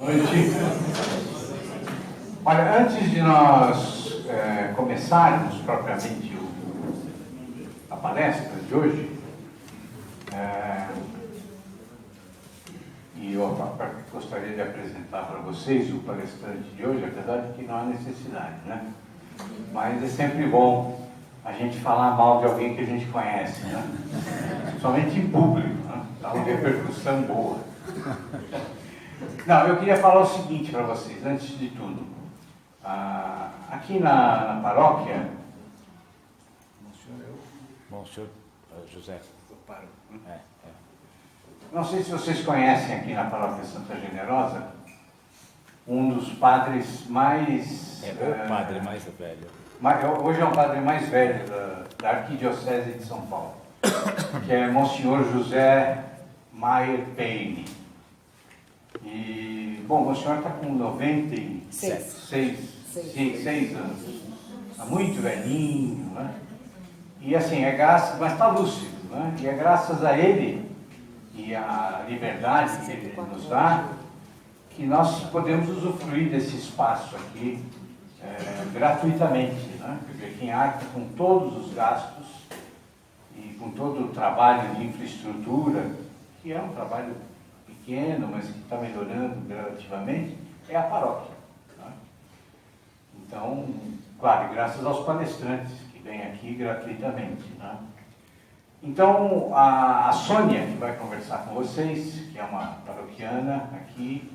Boa noite. Olha, antes de nós começarmos propriamente a palestra de hoje, e eu gostaria de apresentar para vocês o palestrante de hoje, apesar de que não há necessidade, né? Mas é sempre bom a gente falar mal de alguém que a gente conhece, né? Somente em público, né? Dá uma repercussão boa. Não, eu queria falar o seguinte para vocês, antes de tudo. Aqui na paróquia... Bom, senhor José. Não sei se vocês conhecem aqui na paróquia Santa Generosa, um dos padres mais... o padre mais velho. Hoje é o padre mais velho da Arquidiocese de São Paulo, que é Monsenhor José Maier Peine. E, bom, o senhor está com 96 anos, está muito velhinho, né? E assim, mas está lúcido, né? E é graças a ele e a liberdade que ele nos dá que nós podemos usufruir desse espaço aqui gratuitamente, né? Porque quem arca com todos os gastos e com todo o trabalho de infraestrutura, que é um trabalho pequeno, mas que está melhorando gradativamente, é a paróquia. Tá? Então, claro, graças aos palestrantes que vêm aqui gratuitamente. Tá? Então, a Sônia, que vai conversar com vocês, que é uma paroquiana aqui,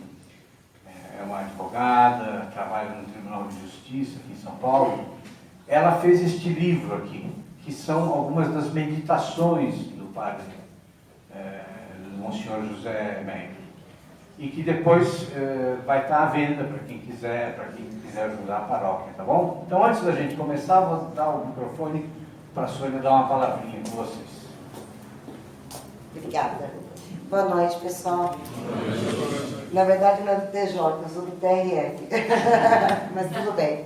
é uma advogada, trabalha no Tribunal de Justiça aqui em São Paulo, ela fez este livro aqui, que são algumas das meditações do padre Monsenhor José Maier, e que depois vai estar à venda para quem quiser ajudar a paróquia, tá bom? Então, antes da gente começar, vou dar o microfone para a Sônia dar uma palavrinha com vocês. Obrigada. Boa noite, pessoal. Na verdade, não é do TJ, eu sou do TRF, mas tudo bem.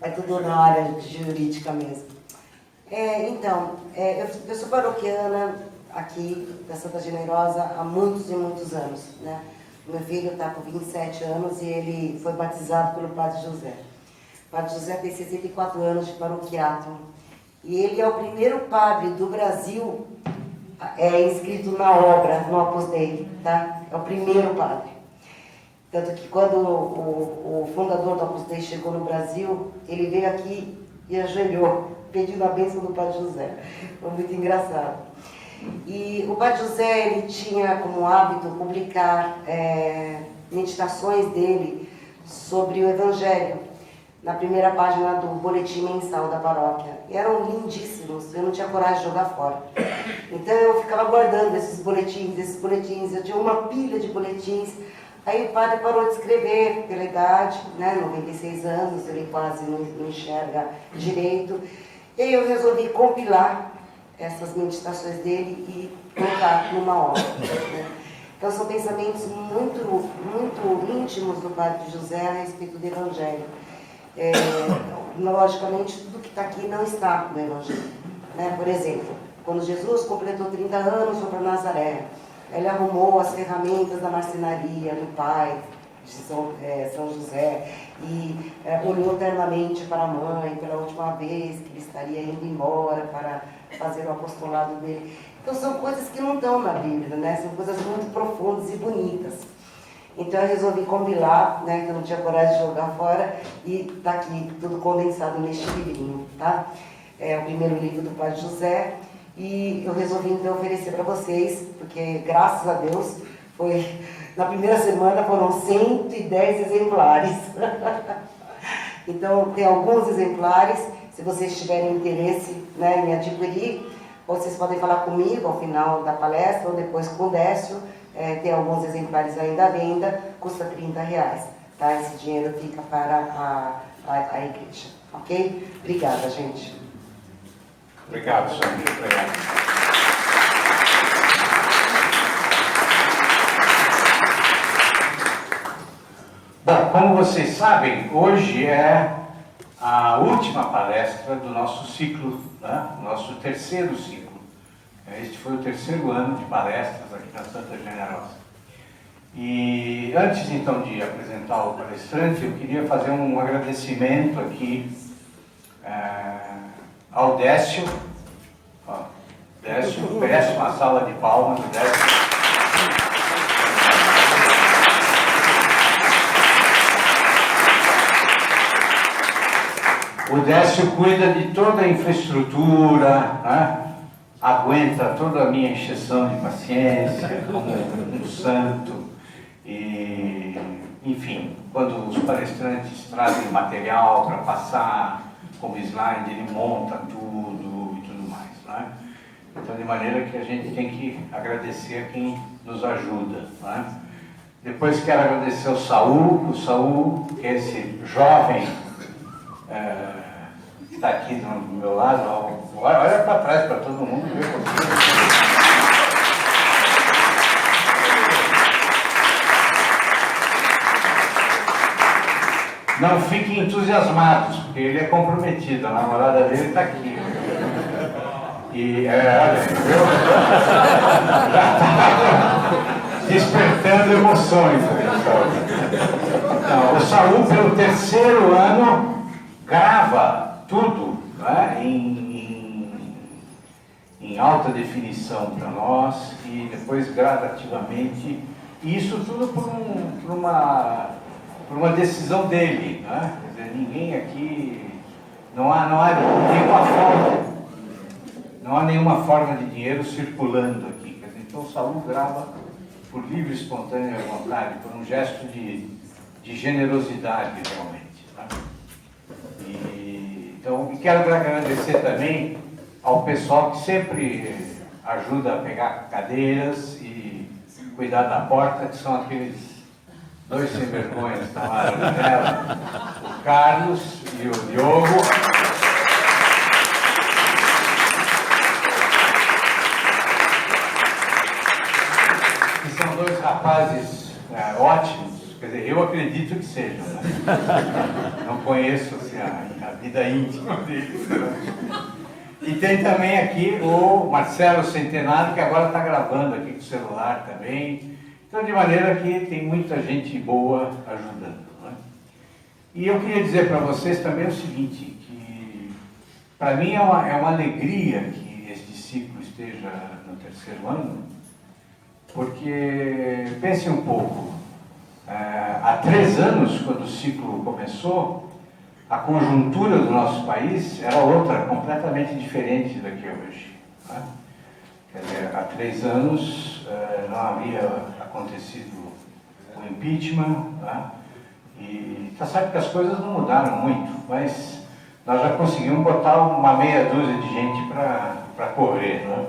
É tudo na área jurídica mesmo. Eu sou paroquiana aqui da Santa Generosa há muitos e muitos anos, né? Meu filho está com 27 anos e ele foi batizado pelo Padre José. O Padre José tem 64 anos de paroquiato e ele é o primeiro padre do Brasil inscrito na obra, no Opus Dei, tá? É o primeiro padre. Tanto que quando o fundador do Opus Dei chegou no Brasil, ele veio aqui e ajoelhou, pedindo a bênção do Padre José. Foi muito engraçado. E o Padre José, ele tinha como hábito publicar meditações dele sobre o Evangelho, na primeira página do boletim mensal da paróquia. E eram lindíssimos, eu não tinha coragem de jogar fora. Então eu ficava guardando esses boletins, eu tinha uma pilha de boletins. Aí o padre parou de escrever pela idade, né, 96 anos, ele quase não enxerga direito. E aí eu resolvi compilar essas meditações dele e colocar numa obra. Né? Então são pensamentos muito, muito íntimos do Padre José a respeito do Evangelho. Logicamente, tudo que está aqui não está no Evangelho. Né? Por exemplo, quando Jesus completou 30 anos, foi para Nazaré. Ele arrumou as ferramentas da marcenaria do pai, de São José, e olhou eternamente para a mãe pela última vez que ele estaria indo embora para fazer o apostolado dele. Então são coisas que não estão na Bíblia, né? São coisas muito profundas e bonitas. Então eu resolvi compilar, né, que eu não tinha coragem de jogar fora, e está aqui tudo condensado neste livrinho, tá? É o primeiro livro do Padre José, e eu resolvi então oferecer para vocês, porque graças a Deus, na primeira semana foram 110 exemplares. Então tem alguns exemplares, se vocês tiverem interesse, né, em adquirir, vocês podem falar comigo ao final da palestra, ou depois com o Décio. Tem alguns exemplares ainda à venda, custa R$30, tá? Esse dinheiro fica para a igreja, ok? Obrigada, gente. Obrigado, Sônia. Obrigado. Bom, como vocês sabem, hoje é a última palestra do nosso ciclo, né? Nosso terceiro ciclo. Este foi o terceiro ano de palestras aqui na Santa Generosa. E antes então de apresentar o palestrante, eu queria fazer um agradecimento aqui ao Décio. Décio, merece uma salva de palmas do Décio. O Décio cuida de toda a infraestrutura, né? Aguenta toda a minha encheção de paciência, como um santo. E, enfim, quando os palestrantes trazem material para passar como slide, ele monta tudo e tudo mais, né? Então, de maneira que a gente tem que agradecer a quem nos ajuda, né? Depois quero agradecer ao Saul, que é esse jovem que está aqui do meu lado. Olha para trás para todo mundo ver você. Não fiquem entusiasmados, porque ele é comprometido, a namorada dele está aqui. E olha, viu? Já está despertando emoções. Não, o Saul, pelo terceiro ano, grava tudo, né, em alta definição para nós, e depois gradativamente, e isso tudo por uma decisão dele, né? Quer dizer, ninguém aqui, não há nenhuma forma de dinheiro circulando aqui. Quer dizer, então o Saul grava por livre e espontânea vontade, por um gesto de generosidade realmente, né? Então, quero agradecer também ao pessoal que sempre ajuda a pegar cadeiras e cuidar da porta, que são aqueles dois sem-vergonhas que estão lá na janela, o Carlos e o Diogo. Que são dois rapazes ótimos, quer dizer, eu acredito que sejam, né? Não conheço assim, a vida íntima deles. E tem também aqui o Marcelo Centenário, que agora está gravando aqui com o celular também. Então, de maneira que tem muita gente boa ajudando, né? E eu queria dizer para vocês também o seguinte, que para mim é uma alegria que este ciclo esteja no terceiro ano, porque, pensem um pouco, há 3 anos, quando o ciclo começou, a conjuntura do nosso país era outra, completamente diferente da que é hoje, né? Quer dizer, há 3 anos não havia acontecido o impeachment, né? E está certo que as coisas não mudaram muito, mas nós já conseguimos botar uma meia dúzia de gente para correr, né?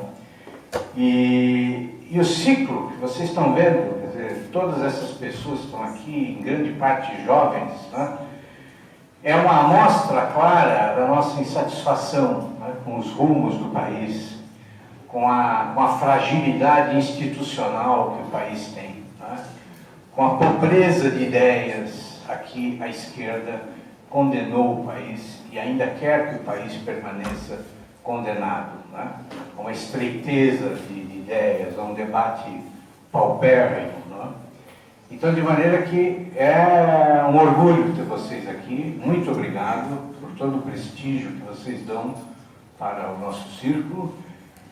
E o ciclo que vocês estão vendo, quer dizer, todas essas pessoas que estão aqui, em grande parte jovens, né? É uma amostra clara da nossa insatisfação, né, com os rumos do país, com a fragilidade institucional que o país tem, né, com a pobreza de ideias. Aqui a esquerda condenou o país e ainda quer que o país permaneça condenado, né, com uma estreiteza de ideias, a um debate paupérrimo, né? Então, de maneira que é um orgulho ter vocês aqui. Muito obrigado por todo o prestígio que vocês dão para o nosso círculo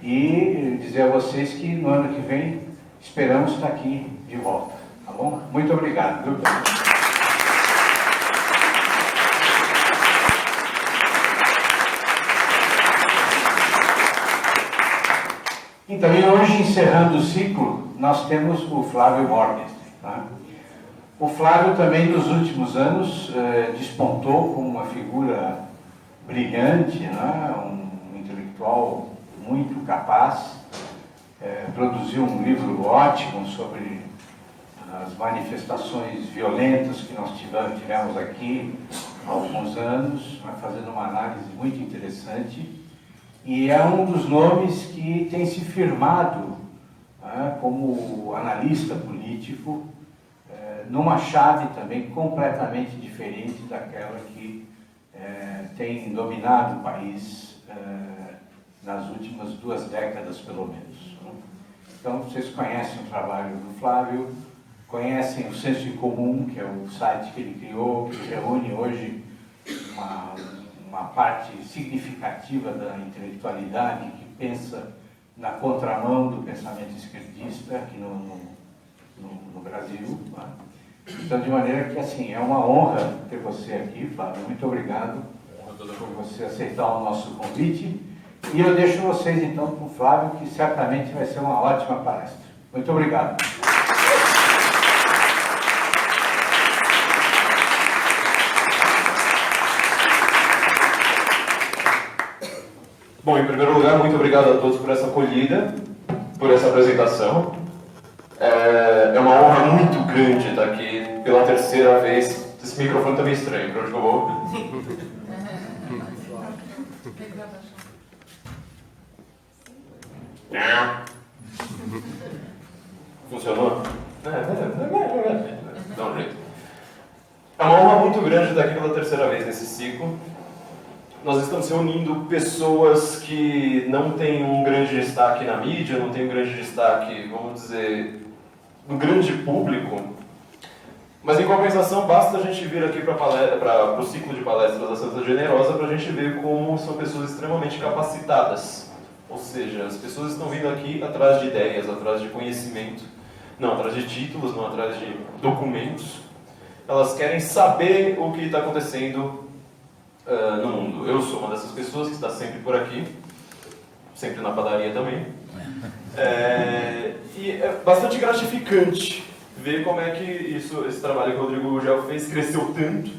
e dizer a vocês que no ano que vem esperamos estar aqui de volta, tá bom? Muito obrigado, viu? Então, e hoje, encerrando o ciclo, nós temos o Flávio Morgenstern. O Flávio também, nos últimos anos, despontou como uma figura brilhante, né? Um intelectual muito capaz, produziu um livro ótimo sobre as manifestações violentas que nós tivemos aqui há alguns anos, fazendo uma análise muito interessante, e é um dos nomes que tem se firmado como analista político, numa chave também completamente diferente daquela que tem dominado o país nas últimas 2 décadas, pelo menos. Então, vocês conhecem o trabalho do Flávio, conhecem o Senso em Comum, que é o site que ele criou, que reúne hoje uma parte significativa da intelectualidade que pensa na contramão do pensamento esquerdista aqui no Brasil. Tá? Então, de maneira que, assim, é uma honra ter você aqui, Flávio. Muito obrigado por você aceitar o nosso convite. E eu deixo vocês, então, com o Flávio, que certamente vai ser uma ótima palestra. Muito obrigado. Bom, em primeiro lugar, muito obrigado a todos por essa acolhida, por essa apresentação. É uma honra muito grande estar aqui pela terceira vez. Esse microfone está meio estranho, para onde eu vou? Funcionou? Dá um jeito. É uma honra muito grande estar aqui pela terceira vez nesse ciclo. Nós estamos reunindo pessoas que não têm um grande destaque na mídia, não têm um grande destaque, vamos dizer, no grande público. Mas, em compensação, basta a gente vir aqui para o ciclo de palestras da Santa Generosa para a gente ver como são pessoas extremamente capacitadas. Ou seja, as pessoas estão vindo aqui atrás de ideias, atrás de conhecimento, não atrás de títulos, não atrás de documentos. Elas querem saber o que está acontecendo no mundo. Eu sou uma dessas pessoas que está sempre por aqui, sempre na padaria também. E é bastante gratificante ver como é que esse trabalho que o Rodrigo Gugel fez cresceu tanto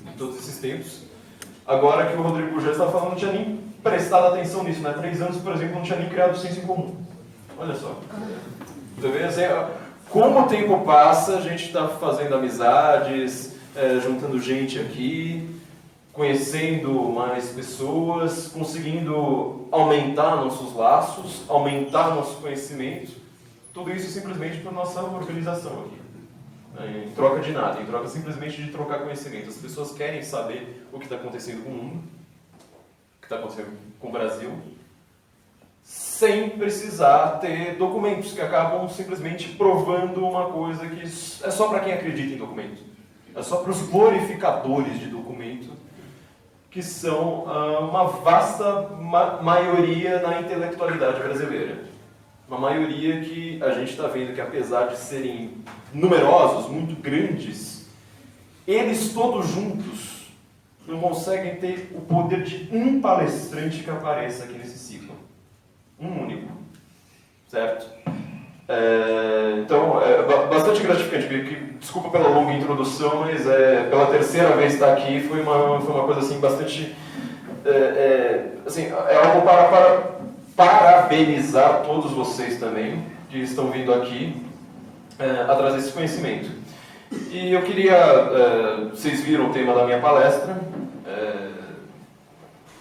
em todos esses tempos. Agora que o Rodrigo Gugel está falando, não tinha nem prestado atenção nisso, né? 3 anos, por exemplo, não tinha nem criado o senso em comum. Olha só. Você vê, assim, como o tempo passa, a gente está fazendo amizades, juntando gente aqui, conhecendo mais pessoas, conseguindo aumentar nossos laços, aumentar nosso conhecimento. Tudo isso simplesmente por nossa organização aqui. Em troca de nada, em troca simplesmente de trocar conhecimento. As pessoas querem saber o que está acontecendo com o mundo, o que está acontecendo com o Brasil, sem precisar ter documentos que acabam simplesmente provando uma coisa que é só para quem acredita em documento. É só para os glorificadores de documento, que são uma vasta maioria na intelectualidade brasileira. Uma maioria que a gente está vendo que, apesar de serem numerosos, muito grandes, eles todos juntos não conseguem ter o poder de um palestrante que apareça aqui nesse ciclo. Um único. Certo? Então, é bastante gratificante, porque, desculpa pela longa introdução, mas pela terceira vez estar aqui foi uma coisa assim, bastante... assim, é algo para parabenizar todos vocês também, que estão vindo aqui atrás desse conhecimento. E eu queria... vocês viram o tema da minha palestra,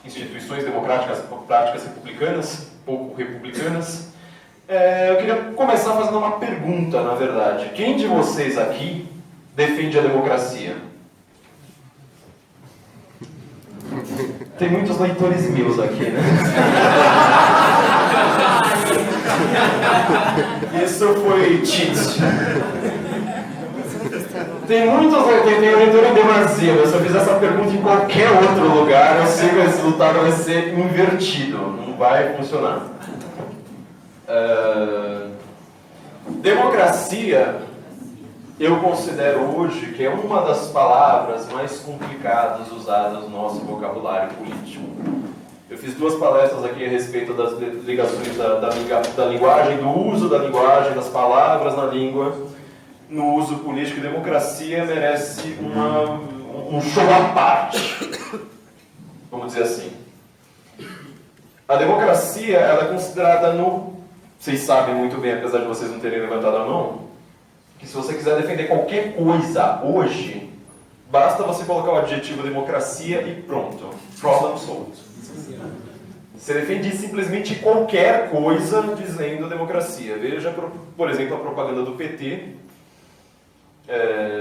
instituições democráticas práticas republicanas, pouco republicanas. Eu queria começar fazendo uma pergunta, na verdade. Quem de vocês aqui defende a democracia? Tem muitos leitores meus aqui, né? Isso foi cheat. Tem leitor em demasia, mas se eu fizer essa pergunta em qualquer outro lugar, eu sei que o resultado vai ser invertido. Não vai funcionar. Democracia, eu considero hoje que é uma das palavras mais complicadas usadas no nosso vocabulário político. Eu fiz 2 palestras aqui a respeito das ligações da linguagem, do uso da linguagem, das palavras na língua, no uso político. E democracia merece um show à parte, vamos dizer assim. A democracia, ela é considerada vocês sabem muito bem, apesar de vocês não terem levantado a mão, que se você quiser defender qualquer coisa hoje, basta você colocar o adjetivo democracia e pronto. Problem solved. Você defende simplesmente qualquer coisa dizendo democracia. Veja, por exemplo, a propaganda do PT.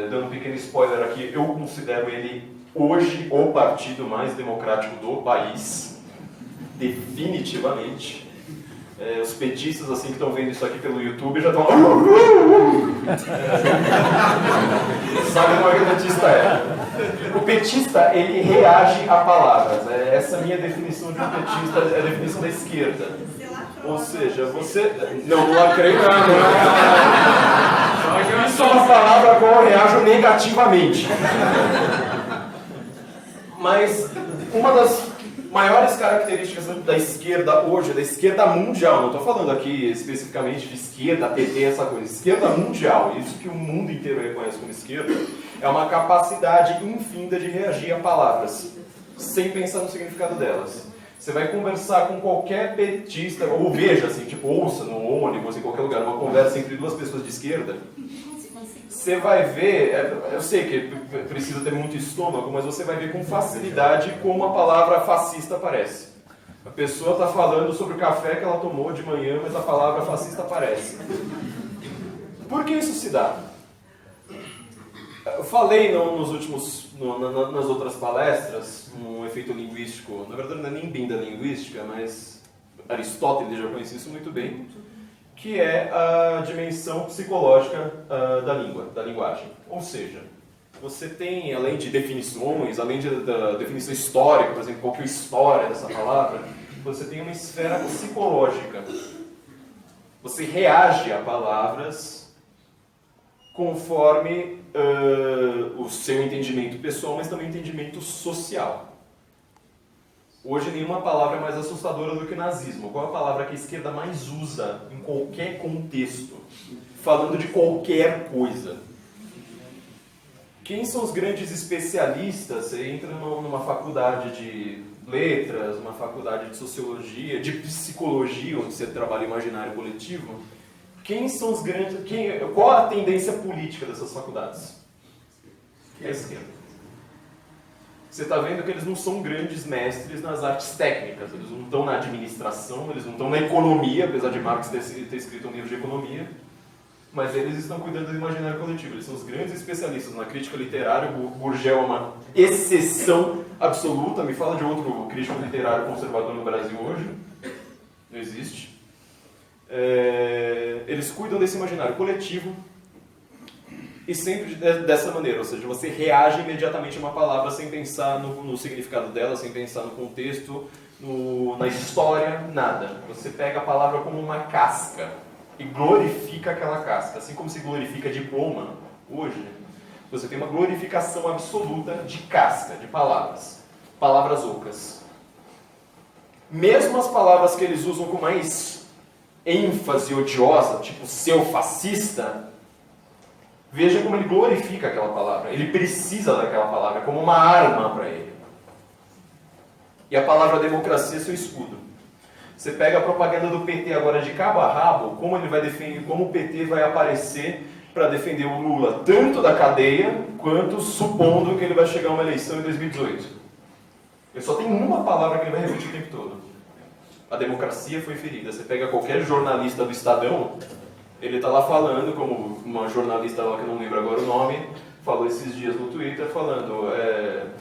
Dando um pequeno spoiler aqui, eu considero ele hoje o partido mais democrático do país. Definitivamente. Os petistas assim que estão vendo isso aqui pelo YouTube já estão... Sabe como é que o petista é? O petista, ele reage a palavras. Essa minha definição de um petista é a definição da esquerda. Ou seja, você... Não lacrei nada. Isso é uma palavra a qual eu reajo negativamente. Mas uma das maiores características da esquerda hoje, da esquerda mundial, não estou falando aqui especificamente de esquerda, PT, essa coisa, esquerda mundial, isso que o mundo inteiro reconhece como esquerda, é uma capacidade infinda de reagir a palavras, sem pensar no significado delas. Você vai conversar com qualquer petista, ou veja, assim, tipo, ouça no ônibus, em qualquer lugar, uma conversa entre duas pessoas de esquerda, você vai ver, eu sei que precisa ter muito estômago, mas você vai ver com facilidade como a palavra fascista aparece. A pessoa está falando sobre o café que ela tomou de manhã, mas a palavra fascista aparece. Por que isso se dá? Eu falei nas outras palestras, um efeito linguístico, na verdade não é nem bem da linguística, mas Aristóteles já conhecia isso muito bem, que é a dimensão psicológica da língua, da linguagem. Ou seja, você tem, além de definições, além da definição histórica, por exemplo, qual que é a história dessa palavra, você tem uma esfera psicológica. Você reage a palavras conforme o seu entendimento pessoal, mas também o entendimento social. Hoje nenhuma palavra é mais assustadora do que nazismo. Qual é a palavra que a esquerda mais usa em qualquer contexto, falando de qualquer coisa? Quem são os grandes especialistas? Você entra numa faculdade de letras, uma faculdade de sociologia, de psicologia, onde você trabalha imaginário coletivo. Quem são os grandes... Qual a tendência política dessas faculdades? É a esquerda. Você está vendo que eles não são grandes mestres nas artes técnicas, eles não estão na administração, eles não estão na economia, apesar de Marx ter escrito um livro de economia, mas eles estão cuidando do imaginário coletivo, eles são os grandes especialistas na crítica literária. O Gurgel é uma exceção absoluta. Me fala de outro crítico literário conservador no Brasil hoje. Não existe. Eles cuidam desse imaginário coletivo, e sempre dessa maneira, ou seja, você reage imediatamente a uma palavra sem pensar no significado dela, sem pensar no contexto, na história, nada. Você pega a palavra como uma casca e glorifica aquela casca. Assim como se glorifica diploma hoje, você tem uma glorificação absoluta de casca, de palavras. Palavras ocas. Mesmo as palavras que eles usam com mais ênfase odiosa, tipo seu fascista, veja como ele glorifica aquela palavra. Ele precisa daquela palavra como uma arma para ele. E a palavra democracia é seu escudo. Você pega a propaganda do PT agora de cabo a rabo, como ele vai defender, como o PT vai aparecer para defender o Lula tanto da cadeia, quanto supondo que ele vai chegar a uma eleição em 2018. Ele só tem uma palavra que ele vai repetir o tempo todo. A democracia foi ferida. Você pega qualquer jornalista do Estadão, ele está lá falando, como uma jornalista lá que eu não lembro agora o nome, falou esses dias no Twitter, falando,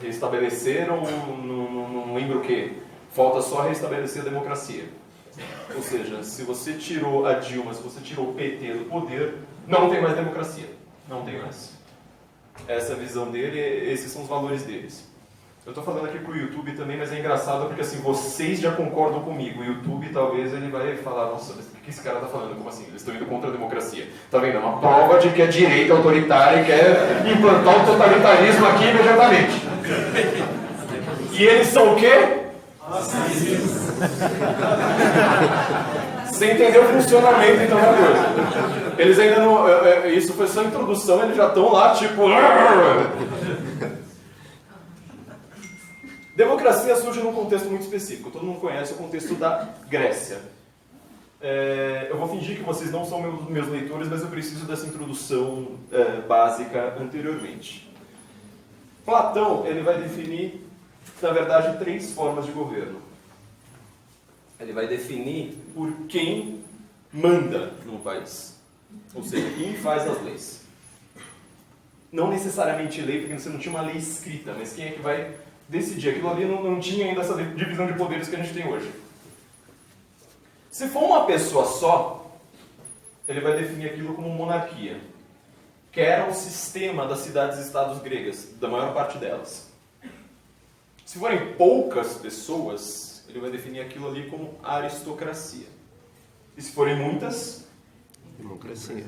restabeleceram, não lembro o quê, falta só restabelecer a democracia. Ou seja, se você tirou a Dilma, se você tirou o PT do poder, não tem mais democracia. Não tem mais. Essa é a visão dele, esses são os valores deles. Eu estou falando aqui pro YouTube também, mas é engraçado porque assim, vocês já concordam comigo. O YouTube talvez ele vai falar, nossa, mas o que esse cara está falando? Como assim? Eles estão indo contra a democracia. Tá vendo? É uma prova de que a direita autoritária quer implantar o totalitarismo aqui imediatamente. E eles são o quê? Você entendeu o funcionamento então da coisa. Eles ainda não... Isso foi só introdução, eles já estão lá tipo... Democracia surge num contexto muito específico. Todo mundo conhece o contexto da Grécia. Eu vou fingir que vocês não são meus leitores, mas eu preciso dessa introdução básica anteriormente. Platão ele vai definir, na verdade, 3 formas de governo. Ele vai definir por quem manda num país. Ou seja, quem faz as leis. Não necessariamente lei, porque você não tinha uma lei escrita, mas quem é que vai decidir. Aquilo ali não tinha ainda essa divisão de poderes que a gente tem hoje. Se for uma pessoa só, ele vai definir aquilo como monarquia, que era o sistema das cidades-estados gregas, da maior parte delas. Se forem poucas pessoas, ele vai definir aquilo ali como aristocracia. E se forem muitas? Democracia.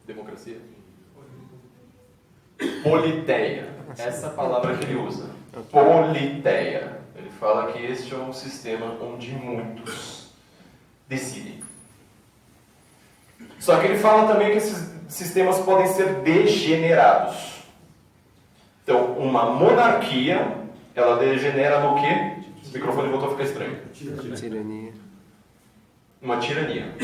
Democracia? Politeia. Essa palavra que ele usa. Politeia. Ele fala que este é um sistema onde muitos decidem. Só que ele fala também que esses sistemas podem ser degenerados. Então, uma monarquia, ela degenera no quê? O microfone voltou a ficar estranho. Tirania. Uma tirania.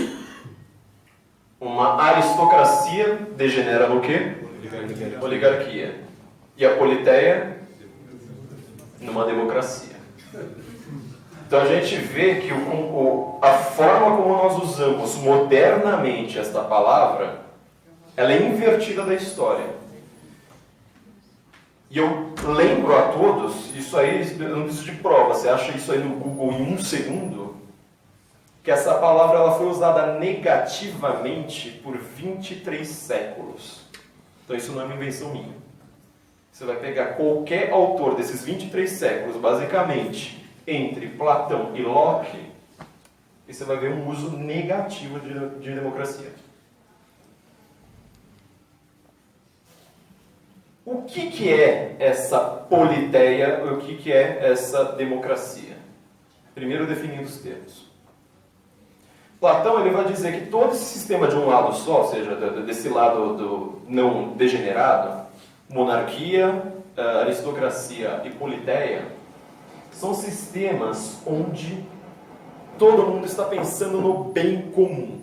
Uma aristocracia degenera no quê? Oligarquia. E a politeia? Numa democracia. Então a gente vê que a forma como nós usamos modernamente esta palavra, ela é invertida da história. E eu lembro a todos, isso aí, eu não preciso de prova, você acha isso aí no Google em 1 segundo, que essa palavra ela foi usada negativamente por 23 séculos. Então isso não é uma invenção minha. Você vai pegar qualquer autor desses 23 séculos, basicamente, entre Platão e Locke, e você vai ver um uso negativo de democracia. O que é essa politeia, o que é essa democracia? Primeiro definindo os termos. Platão ele vai dizer que todo esse sistema de um lado só, ou seja, desse lado do não degenerado, monarquia, aristocracia e politeia, são sistemas onde todo mundo está pensando no bem comum.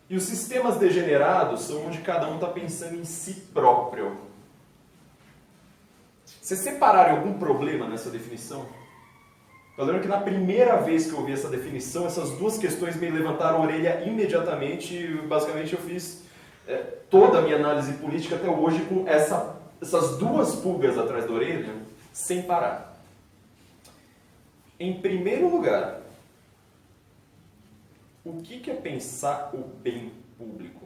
E os sistemas degenerados são onde cada um está pensando em si próprio. Vocês separaram algum problema nessa definição? Eu lembro que na primeira vez que eu ouvi essa definição, essas duas questões me levantaram a orelha imediatamente e basicamente eu fiz toda a minha análise política até hoje com essas duas pulgas atrás da orelha, sem parar. Em primeiro lugar, o que é pensar o bem público?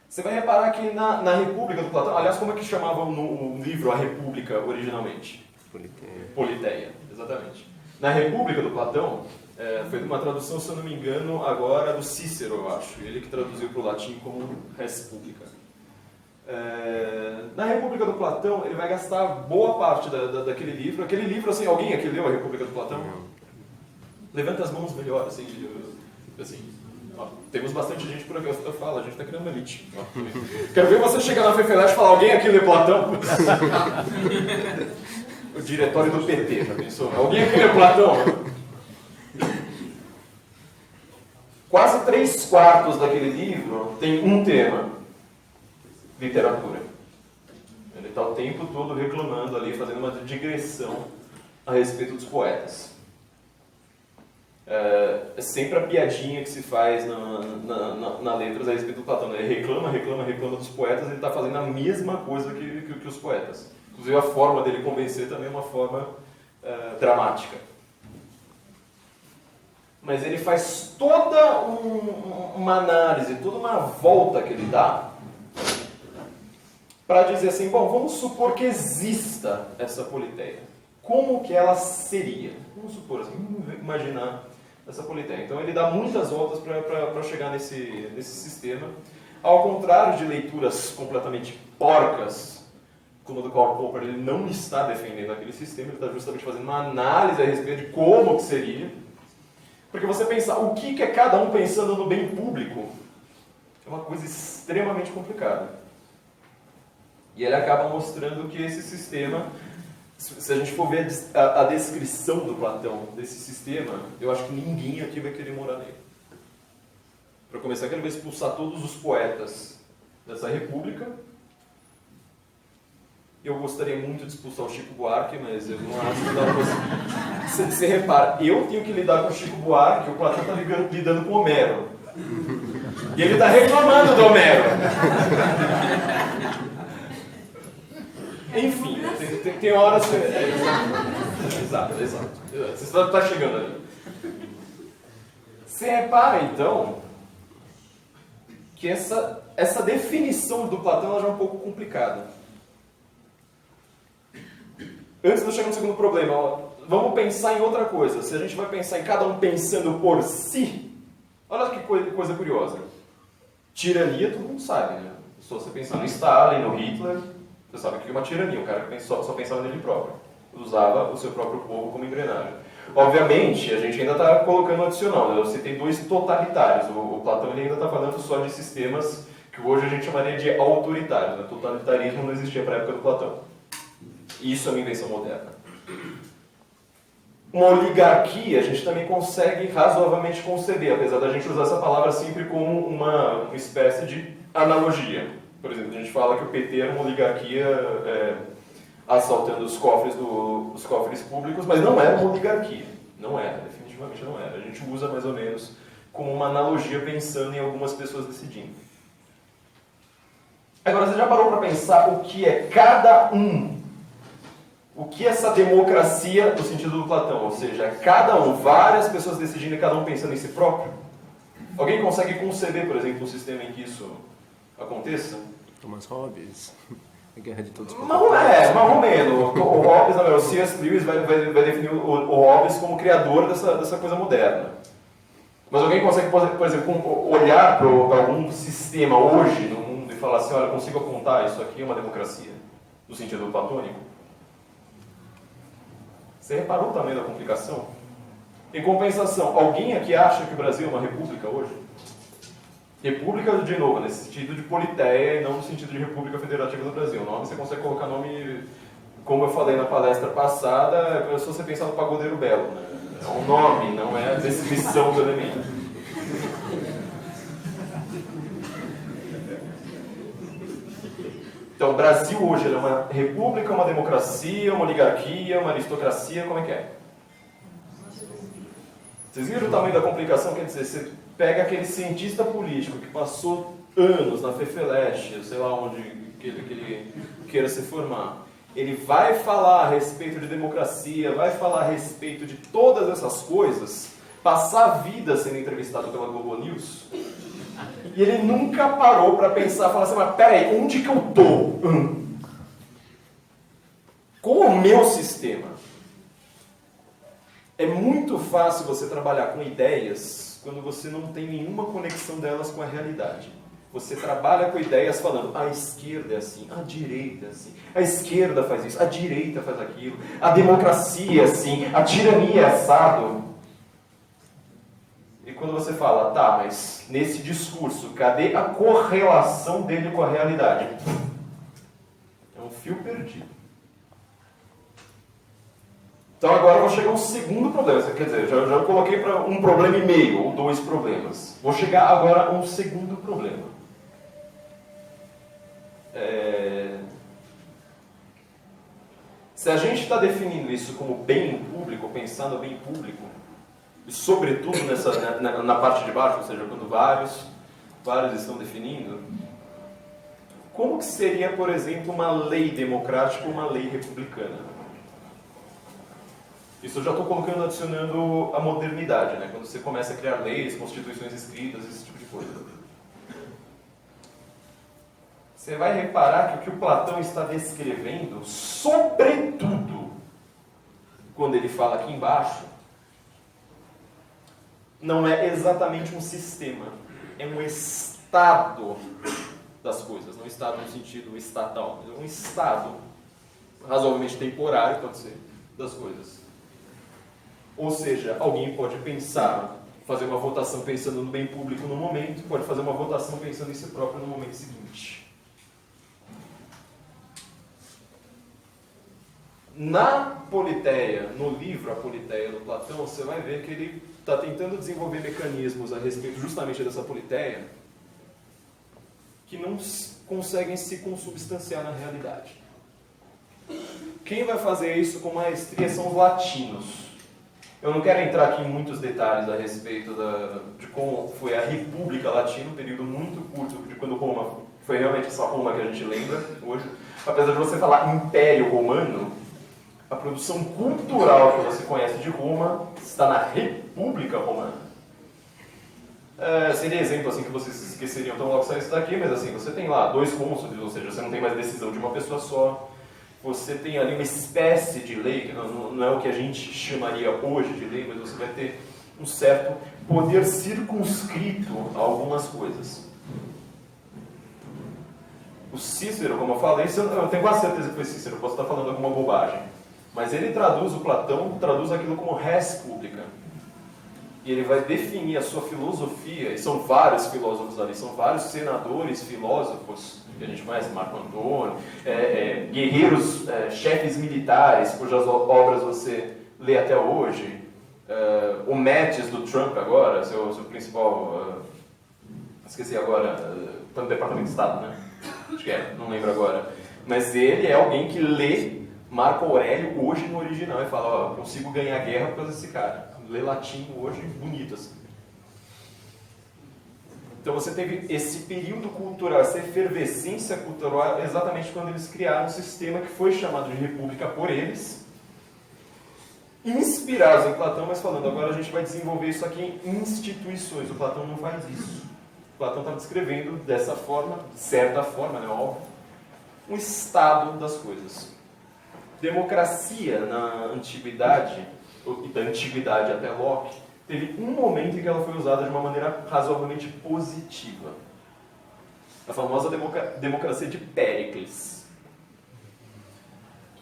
Você vai reparar que na República do Platão, aliás, como é que chamavam no livro a República originalmente? Politeia. Politeia, exatamente. Na República do Platão, foi uma tradução, se eu não me engano, agora do Cícero, eu acho. Ele que traduziu para o latim como Res Publica. Na República do Platão, ele vai gastar boa parte daquele livro. Aquele livro, assim, alguém aqui leu a República do Platão? Levanta as mãos melhor, assim, ó, temos bastante gente por aqui, eu falo, a gente está criando uma elite. Ó, quero ver você chegar na FEFELESH e falar, alguém aqui lê Platão? O diretório do PT, já pensou? Alguém aqui lê Platão? Quase 3/4 daquele livro tem um tema: literatura. Ele está o tempo todo reclamando ali, fazendo uma digressão a respeito dos poetas. É sempre a piadinha que se faz na letras a respeito do Platão. Ele reclama dos poetas, ele está fazendo a mesma coisa que os poetas. Inclusive a forma dele convencer também é uma forma dramática. Mas ele faz toda uma análise, toda uma volta que ele dá para dizer assim, bom, vamos supor que exista essa politeia. Como que ela seria? Vamos supor assim, vamos imaginar essa politeia. Então ele dá muitas voltas para chegar nesse sistema. Ao contrário de leituras completamente porcas, como a do Karl Popper, ele não está defendendo aquele sistema, ele está justamente fazendo uma análise a respeito de como que seria. Porque você pensar o que é cada um pensando no bem público é uma coisa extremamente complicada. E ele acaba mostrando que esse sistema, se a gente for ver a descrição do Platão desse sistema, eu acho que ninguém aqui vai querer morar nele. Para começar, que ele vai expulsar todos os poetas dessa república. Eu gostaria muito de expulsar o Chico Buarque, mas eu não acho que dá pra você repara, eu tenho que lidar com o Chico Buarque, o Platão está lidando com o Homero. E ele está reclamando do Homero. Enfim, tem horas que... Exato. Você está chegando ali. Você repara, então, que essa definição do Platão ela já é um pouco complicada. Antes de eu chegar no segundo problema, vamos pensar em outra coisa. Se a gente vai pensar em cada um pensando por si, olha que coisa curiosa. Tirania, todo mundo sabe, né? Se você pensar no Stalin, no Hitler, você sabe que é uma tirania, um cara que só pensava nele próprio. Usava o seu próprio povo como engrenagem. Obviamente, a gente ainda está colocando um adicional, né? Eu citei dois totalitários. O Platão ele ainda está falando só de sistemas que hoje a gente chamaria de autoritários. Né? Totalitarismo não existia para a época do Platão. Isso é uma invenção moderna. Uma oligarquia a gente também consegue razoavelmente conceber, apesar da gente usar essa palavra sempre como uma espécie de analogia. Por exemplo, a gente fala que o PT era uma oligarquia assaltando os cofres públicos, mas não era uma oligarquia. Não era, definitivamente não era. A gente usa mais ou menos como uma analogia pensando em algumas pessoas decidindo. Agora, você já parou para pensar o que é cada um? O que é essa democracia no sentido do Platão? Ou seja, cada um, várias pessoas decidindo e cada um pensando em si próprio? Alguém consegue conceber, por exemplo, um sistema em que isso aconteça? Thomas Hobbes, a guerra de todos os Mais ou menos. O Hobbes, o C.S. Lewis vai definir o Hobbes como criador dessa coisa moderna. Mas alguém consegue, por exemplo, olhar para algum sistema hoje no mundo e falar assim, olha, eu consigo apontar isso aqui é uma democracia, no sentido platônico? Você reparou o tamanho da complicação? Em compensação, alguém aqui acha que o Brasil é uma república hoje? República, de novo, nesse sentido de politeia e não no sentido de República Federativa do Brasil. O nome, você consegue colocar nome, como eu falei na palestra passada, é só você pensar no Pagodeiro Belo. Né? É um nome, não é a descrição do elemento. Então, o Brasil hoje é uma república, uma democracia, uma oligarquia, uma aristocracia, como é que é? Vocês viram o tamanho da complicação? Quer dizer, você pega aquele cientista político que passou anos na FEFELESH, sei lá onde que ele queira se formar, ele vai falar a respeito de democracia, vai falar a respeito de todas essas coisas, passar a vida sendo entrevistado pela Globo News, e ele nunca parou para pensar, falar assim, mas peraí, onde que eu estou? Com o meu sistema. É muito fácil você trabalhar com ideias quando você não tem nenhuma conexão delas com a realidade. Você trabalha com ideias falando, a esquerda é assim, a direita é assim, a esquerda faz isso, a direita faz aquilo, a democracia é assim, a tirania é assado. E quando você fala, tá, mas nesse discurso, cadê a correlação dele com a realidade? É um fio perdido. Então agora eu vou chegar a um segundo problema. Quer dizer, já coloquei para um problema e meio, ou dois problemas. Vou chegar agora a um segundo problema. Se a gente está definindo isso como bem público, pensando bem público, e sobretudo na parte de baixo, ou seja, quando vários estão definindo, como que seria, por exemplo, uma lei democrática ou uma lei republicana? Isso eu já estou colocando, adicionando a modernidade, né? Quando você começa a criar leis, constituições escritas, esse tipo de coisa. Você vai reparar que o que o Platão está descrevendo, sobretudo, quando ele fala aqui embaixo, não é exatamente um sistema, é um estado das coisas, não um estado no sentido estatal, mas é um estado razoavelmente temporário, pode ser, das coisas. Ou seja, alguém pode pensar, fazer uma votação pensando no bem público no momento, pode fazer uma votação pensando em si próprio no momento seguinte. Na Politeia, no livro A Politeia do Platão, você vai ver que ele está tentando desenvolver mecanismos a respeito justamente dessa politeia que não conseguem se consubstanciar na realidade. Quem vai fazer isso com maestria são os latinos. Eu não quero entrar aqui em muitos detalhes a respeito de como foi a República Latina, um período muito curto de quando Roma foi realmente essa Roma que a gente lembra hoje. Apesar de você falar Império Romano, A produção cultural que você conhece de Roma está na República Romana. Seria exemplo assim que vocês esqueceriam tão logo sair isso daqui, mas assim, você tem lá 2 cônsules, ou seja, você não tem mais decisão de uma pessoa só. Você tem ali uma espécie de lei, que não é o que a gente chamaria hoje de lei, mas você vai ter um certo poder circunscrito a algumas coisas. O Cícero, como eu falei, eu tenho quase certeza que foi Cícero, eu posso estar falando alguma bobagem, mas ele traduz, o Platão traduz aquilo como res publica. E ele vai definir a sua filosofia, e são vários filósofos ali, são vários senadores, filósofos, que a gente conhece, Marco Antônio, guerreiros, chefes militares, cujas obras você lê até hoje, o Mattis do Trump agora, seu principal, esqueci agora, está no Departamento de Estado, né? Acho que não lembro agora. Mas ele é alguém que lê Marco Aurélio hoje no original e fala, consigo ganhar guerra por causa desse cara. Lê latim hoje bonito assim. Então você teve esse período cultural, essa efervescência cultural, exatamente quando eles criaram um sistema que foi chamado de república por eles, inspirados em Platão, mas falando, agora a gente vai desenvolver isso aqui em instituições. O Platão não faz isso. O Platão está descrevendo dessa forma, de certa forma, né, óbvio, um estado das coisas. Democracia na antiguidade, e da antiguidade até Locke, teve um momento em que ela foi usada de uma maneira razoavelmente positiva. A famosa democracia de Péricles.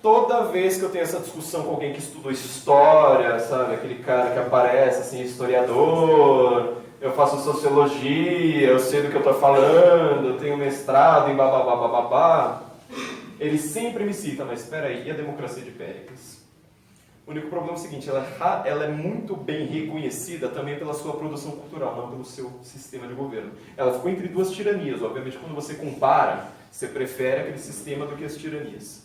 Toda vez que eu tenho essa discussão com alguém que estudou história, sabe, aquele cara que aparece assim, historiador, eu faço sociologia, eu sei do que eu estou falando, eu tenho mestrado em babá, ele sempre me cita, mas espera aí, e a democracia de Péricles? O único problema é o seguinte, ela é muito bem reconhecida também pela sua produção cultural, não pelo seu sistema de governo. Ela ficou entre 2 tiranias, obviamente quando você compara, você prefere aquele sistema do que as tiranias.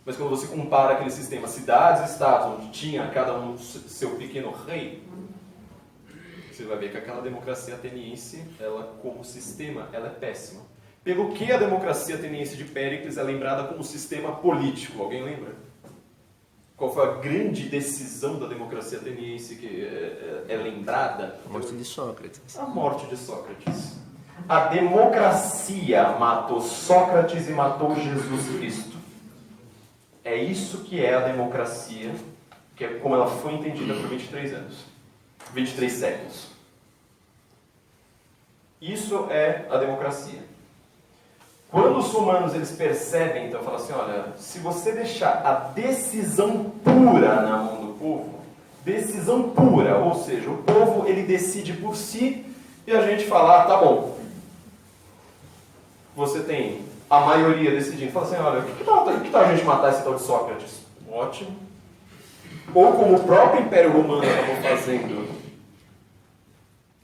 Mas quando você compara aquele sistema, cidades e estados, onde tinha cada um seu pequeno rei, você vai ver que aquela democracia ateniense, ela como sistema, ela é péssima. Pelo que a democracia ateniense de Péricles é lembrada como sistema político, alguém lembra? Qual foi a grande decisão da democracia ateniense que é lembrada? A morte de Sócrates. A morte de Sócrates. A democracia matou Sócrates e matou Jesus Cristo. É isso que é a democracia, que é como ela foi entendida por 23 anos. 23 séculos. Isso é a democracia. Quando os romanos eles percebem, então, falam assim, olha, se você deixar a decisão pura na mão do povo, decisão pura, ou seja, o povo ele decide por si e a gente fala, tá bom. Você tem a maioria decidindo, fala assim, olha, que tal a gente matar esse tal de Sócrates? Ótimo. Ou como o próprio Império Romano acabou fazendo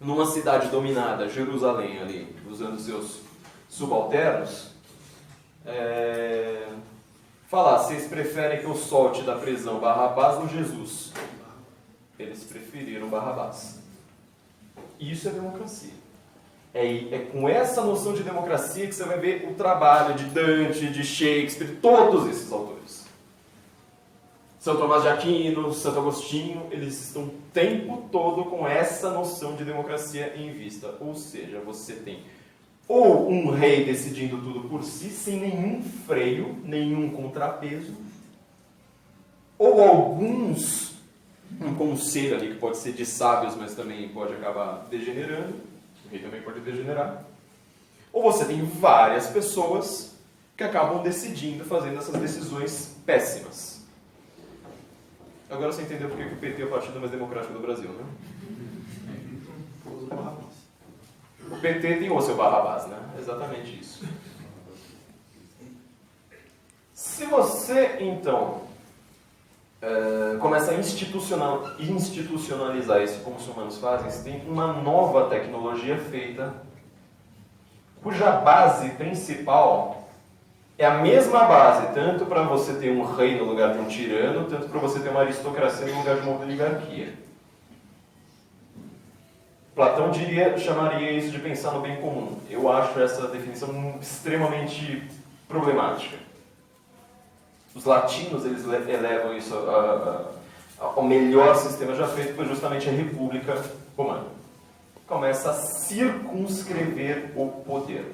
numa cidade dominada, Jerusalém ali, usando seus subalternos, falar, vocês preferem que eu solte da prisão Barrabás ou Jesus? Eles preferiram Barrabás. Isso é democracia. É com essa noção de democracia que você vai ver o trabalho de Dante, de Shakespeare, todos esses autores. São Tomás de Aquino, Santo Agostinho, eles estão o tempo todo com essa noção de democracia em vista. Ou seja, você tem ou um rei decidindo tudo por si, sem nenhum freio, nenhum contrapeso, ou alguns, um conselho ali que pode ser de sábios, mas também pode acabar degenerando, o rei também pode degenerar, ou você tem várias pessoas que acabam decidindo, fazendo essas decisões péssimas. Agora você entendeu por que o PT é o partido mais democrático do Brasil, né? O PT tem o seu Barrabás, né? Exatamente isso. Se você, então, começa a institucionalizar isso como os humanos fazem, você tem uma nova tecnologia feita, cuja base principal é a mesma base, tanto para você ter um rei no lugar de um tirano, tanto para você ter uma aristocracia no lugar de uma oligarquia. Platão chamaria isso de pensar no bem comum. Eu acho essa definição extremamente problemática. os latinos eles elevam isso ao melhor sistema já feito, foi justamente a República Romana. Começa a circunscrever o poder.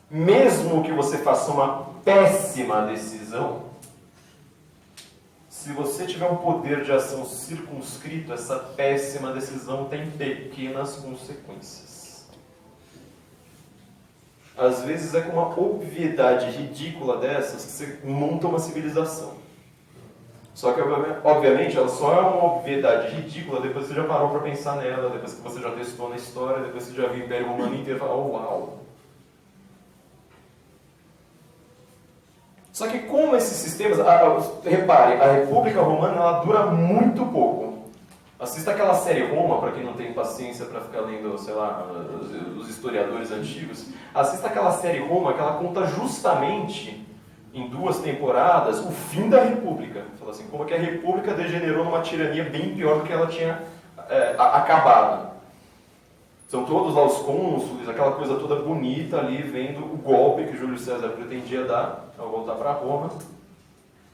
Mesmo que você faça uma péssima decisão, se você tiver um poder de ação circunscrito, essa péssima decisão tem pequenas consequências. Às vezes é com uma obviedade ridícula dessas que você monta uma civilização. Só que, obviamente, ela só é uma obviedade ridícula depois que você já parou para pensar nela, depois que você já testou na história, depois que você já viu o Império Romano inteiro e falou, oh, uau! Só que como esses sistemas, repare, a República Romana ela dura muito pouco. Assista aquela série Roma, para quem não tem paciência para ficar lendo, sei lá, os historiadores antigos. Assista aquela série Roma que ela conta justamente, em 2 temporadas, o fim da República. Fala assim, como que a República degenerou numa tirania bem pior do que ela tinha acabado. São todos lá os cônsules, aquela coisa toda bonita ali, vendo o golpe que Júlio César pretendia dar ao voltar para Roma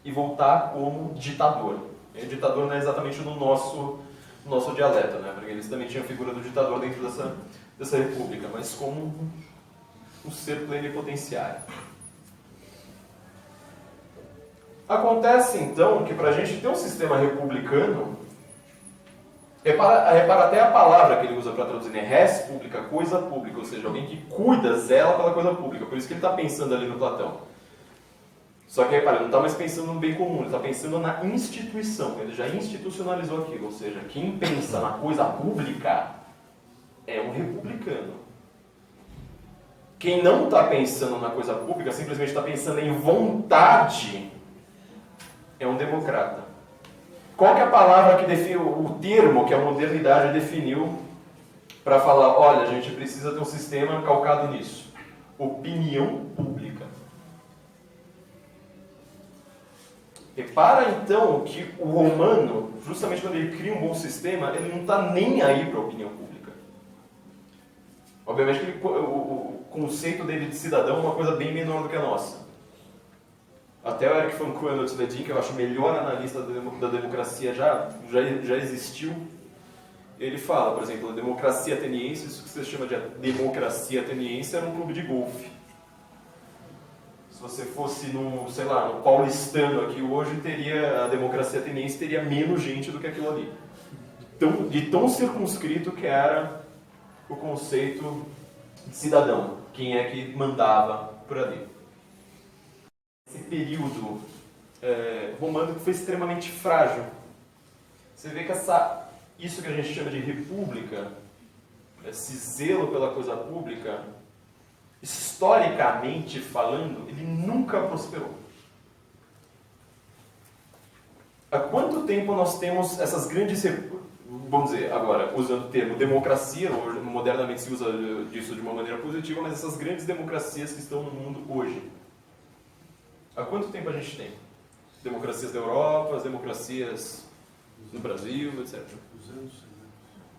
e voltar como ditador. E ditador não é exatamente no nosso dialeto, né? Porque eles também tinham a figura do ditador dentro dessa república, mas como um ser plenipotenciário. Acontece então que para a gente ter um sistema republicano, repara até a palavra que ele usa para traduzir, né? Res pública, coisa pública, ou seja, alguém que cuida, zela pela coisa pública. Por isso que ele está pensando ali no Platão. Só que, repara, ele não está mais pensando no bem comum, ele está pensando na instituição. Ele já institucionalizou aquilo, ou seja, quem pensa na coisa pública é um republicano. Quem não está pensando na coisa pública, simplesmente está pensando em vontade, é um democrata. Qual que é a palavra que define, o termo que a modernidade definiu para falar, olha, a gente precisa ter um sistema calcado nisso? Opinião pública. Repara então que o romano, justamente quando ele cria um bom sistema, ele não está nem aí para a opinião pública. Obviamente que o conceito dele de cidadão é uma coisa bem menor do que a nossa. Até o Eric von Koenigseledin, que eu acho o melhor analista da democracia, já existiu. Ele fala, por exemplo, a democracia ateniense, isso que você chama de democracia ateniense, era um clube de golfe. Se você fosse no, sei lá, no paulistano aqui hoje, a democracia ateniense teria menos gente do que aquilo ali. De tão circunscrito que era o conceito de cidadão, quem é que mandava por ali. Esse período romano foi extremamente frágil. Você vê que isso que a gente chama de república, esse zelo pela coisa pública, historicamente falando, ele nunca prosperou. Há quanto tempo nós temos essas grandes, vamos dizer, agora, usando o termo democracia, hoje, modernamente se usa disso de uma maneira positiva, mas essas grandes democracias que estão no mundo hoje. Há quanto tempo a gente tem? Democracias da Europa, as democracias no Brasil, etc.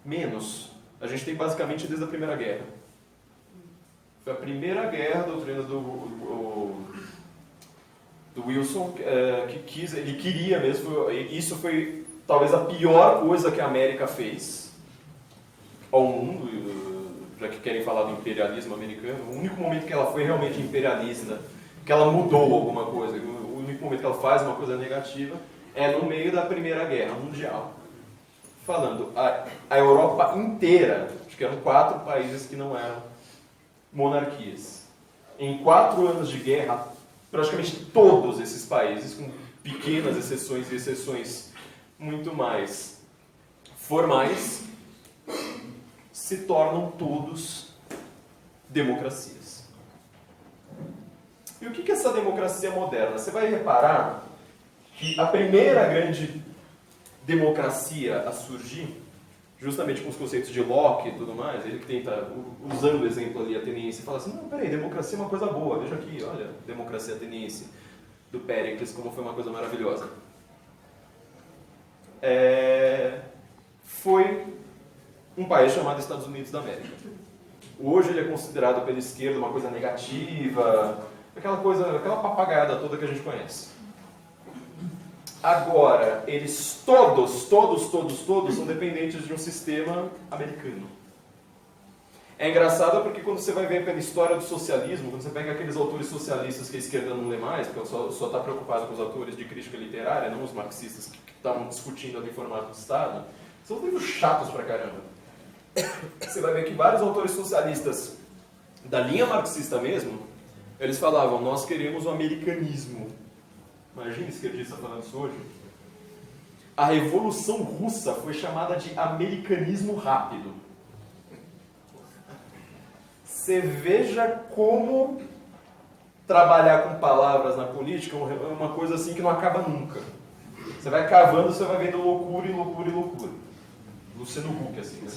Menos. A gente tem basicamente desde a Primeira Guerra. Foi a Primeira Guerra, a doutrina do Wilson, que ele queria mesmo, isso foi talvez a pior coisa que a América fez ao mundo, já que querem falar do imperialismo americano. O único momento que ela foi realmente imperialista, que ela mudou alguma coisa, o único momento que ela faz uma coisa negativa, é no meio da Primeira Guerra Mundial. Falando, a Europa inteira, acho que eram 4 países que não eram monarquias. Em 4 anos de guerra, praticamente todos esses países, com pequenas exceções e exceções muito mais formais, se tornam todos democracias. E o que é essa democracia moderna? Você vai reparar que a primeira grande democracia a surgir, justamente com os conceitos de Locke e tudo mais, ele que tenta, usando o exemplo ali ateniense, fala assim, não, peraí, democracia é uma coisa boa, veja aqui, olha, democracia ateniense, do Péricles, como foi uma coisa maravilhosa. Foi um país chamado Estados Unidos da América. Hoje ele é considerado pela esquerda uma coisa negativa, Aquela coisa, aquela papagaiada toda que a gente conhece. Agora, eles todos são dependentes de um sistema americano. É engraçado porque quando você vai ver pela história do socialismo, quando você pega aqueles autores socialistas que a esquerda não lê mais, porque só está preocupado com os autores de crítica literária, não os marxistas que estavam discutindo ali em formato de Estado, são livros chatos pra caramba. Você vai ver que vários autores socialistas da linha marxista mesmo, eles falavam, nós queremos o americanismo. Imagina esquerdista falando isso hoje. A Revolução Russa foi chamada de americanismo rápido. Você veja como trabalhar com palavras na política é uma coisa assim que não acaba nunca. Você vai cavando, você vai vendo loucura e loucura e loucura. Luciano Huck, assim, né?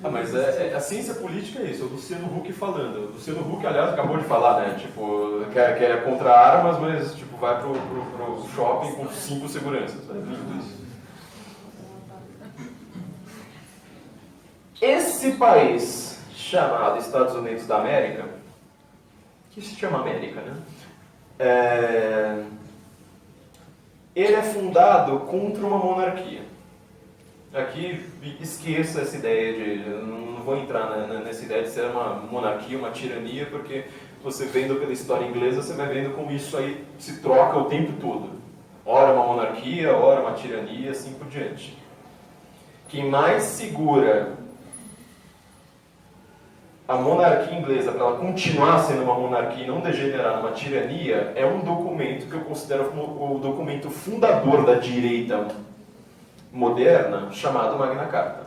Mas a ciência política é isso, é o Luciano Huck falando. O Luciano Huck, aliás, acabou de falar, né? Tipo, que é contra armas, mas tipo, vai pro shopping com 5 seguranças. É lindo isso. Esse país chamado Estados Unidos da América, que se chama América, né? Ele é fundado contra uma monarquia. Aqui, esqueça essa ideia de... Não vou entrar nessa ideia de ser uma monarquia, uma tirania, porque você vendo pela história inglesa, você vai vendo como isso aí se troca o tempo todo. Ora uma monarquia, ora uma tirania, assim por diante. Quem mais segura a monarquia inglesa para ela continuar sendo uma monarquia e não degenerar numa tirania é um documento que eu considero como o documento fundador da direita moderna, chamado Magna Carta.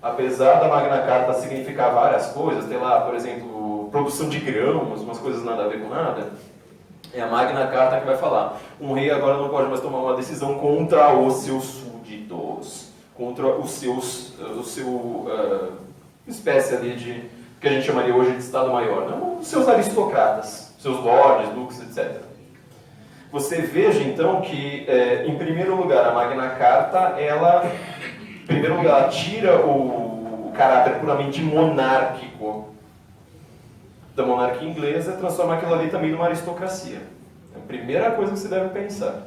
Apesar da Magna Carta significar várias coisas, tem lá, por exemplo, produção de grãos, umas coisas nada a ver com nada, é a Magna Carta que vai falar. Um rei agora não pode mais tomar uma decisão contra os seus súditos, contra os seus, espécie ali de, que a gente chamaria hoje de Estado-Maior, não? Os seus aristocratas, seus lordes, duques, etc. Você veja então que, em primeiro lugar, a Magna Carta, ela, em primeiro lugar, ela tira o caráter puramente monárquico da monarquia inglesa e transforma aquilo ali também numa aristocracia. É a primeira coisa que você deve pensar.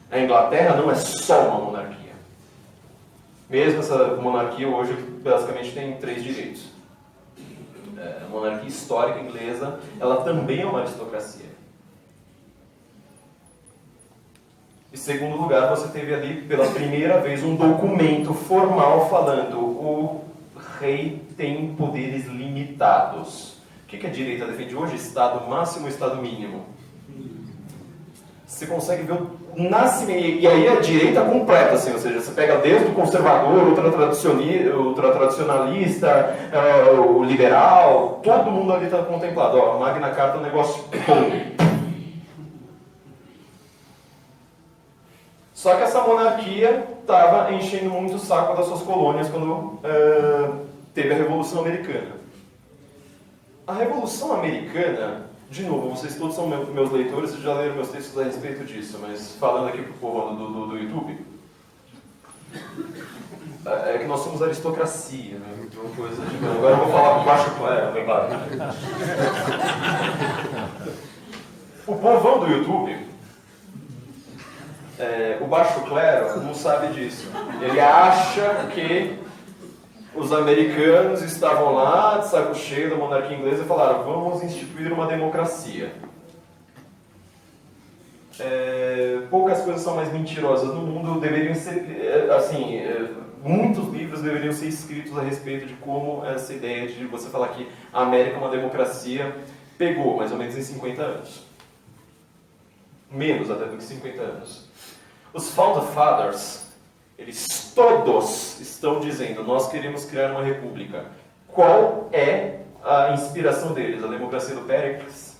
A Inglaterra não é só uma monarquia. Mesmo essa monarquia hoje, basicamente, tem 3 direitos. A monarquia histórica inglesa, ela também é uma aristocracia. Em segundo lugar, você teve ali, pela primeira vez, um documento formal falando o rei tem poderes limitados. O que a direita defende hoje? Estado máximo e Estado mínimo. Você consegue ver o nascimento, e aí a direita completa, assim, ou seja, você pega desde o conservador, ultratradicionalista, o liberal, todo mundo ali está contemplado. Ó, a Magna Carta é um negócio... Só que essa monarquia estava enchendo muito o saco das suas colônias quando teve a Revolução Americana. A Revolução Americana, de novo, vocês todos são meus leitores, vocês já leram meus textos a respeito disso, mas falando aqui pro povo do YouTube, é que nós somos aristocracia, né? Uma coisa de... Agora eu vou falar com baixo clero, bem baixo. O povão do YouTube, o baixo clero não sabe disso. Ele acha que os americanos estavam lá, de saco cheio da monarquia inglesa, e falaram, vamos instituir uma democracia. Poucas coisas são mais mentirosas no mundo, deveriam ser, assim, muitos livros deveriam ser escritos a respeito de como essa ideia de você falar que a América é uma democracia pegou, mais ou menos em 50 anos. Menos até do que 50 anos. Os Founder Fathers, eles todos estão dizendo, nós queremos criar uma república. Qual é a inspiração deles? A democracia do Péricles?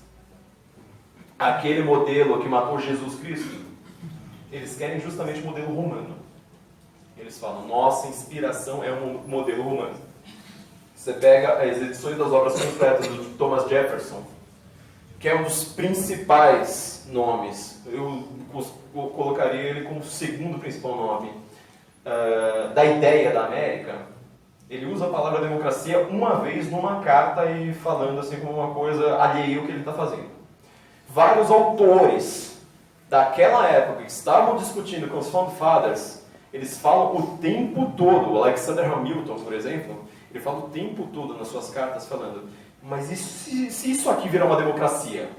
Aquele modelo que matou Jesus Cristo? Eles querem justamente o modelo romano. Eles falam, nossa inspiração é um modelo romano. Você pega as edições das obras completas do Thomas Jefferson, que é um dos principais nomes, eu colocaria ele como o segundo principal nome, da ideia da América. Ele usa a palavra democracia uma vez numa carta e falando assim como uma coisa alheia ao que ele está fazendo. Vários autores daquela época que estavam discutindo com os Foundfathers, eles falam o tempo todo, o Alexander Hamilton, por exemplo, ele fala o tempo todo nas suas cartas falando, mas se isso aqui virar uma democracia?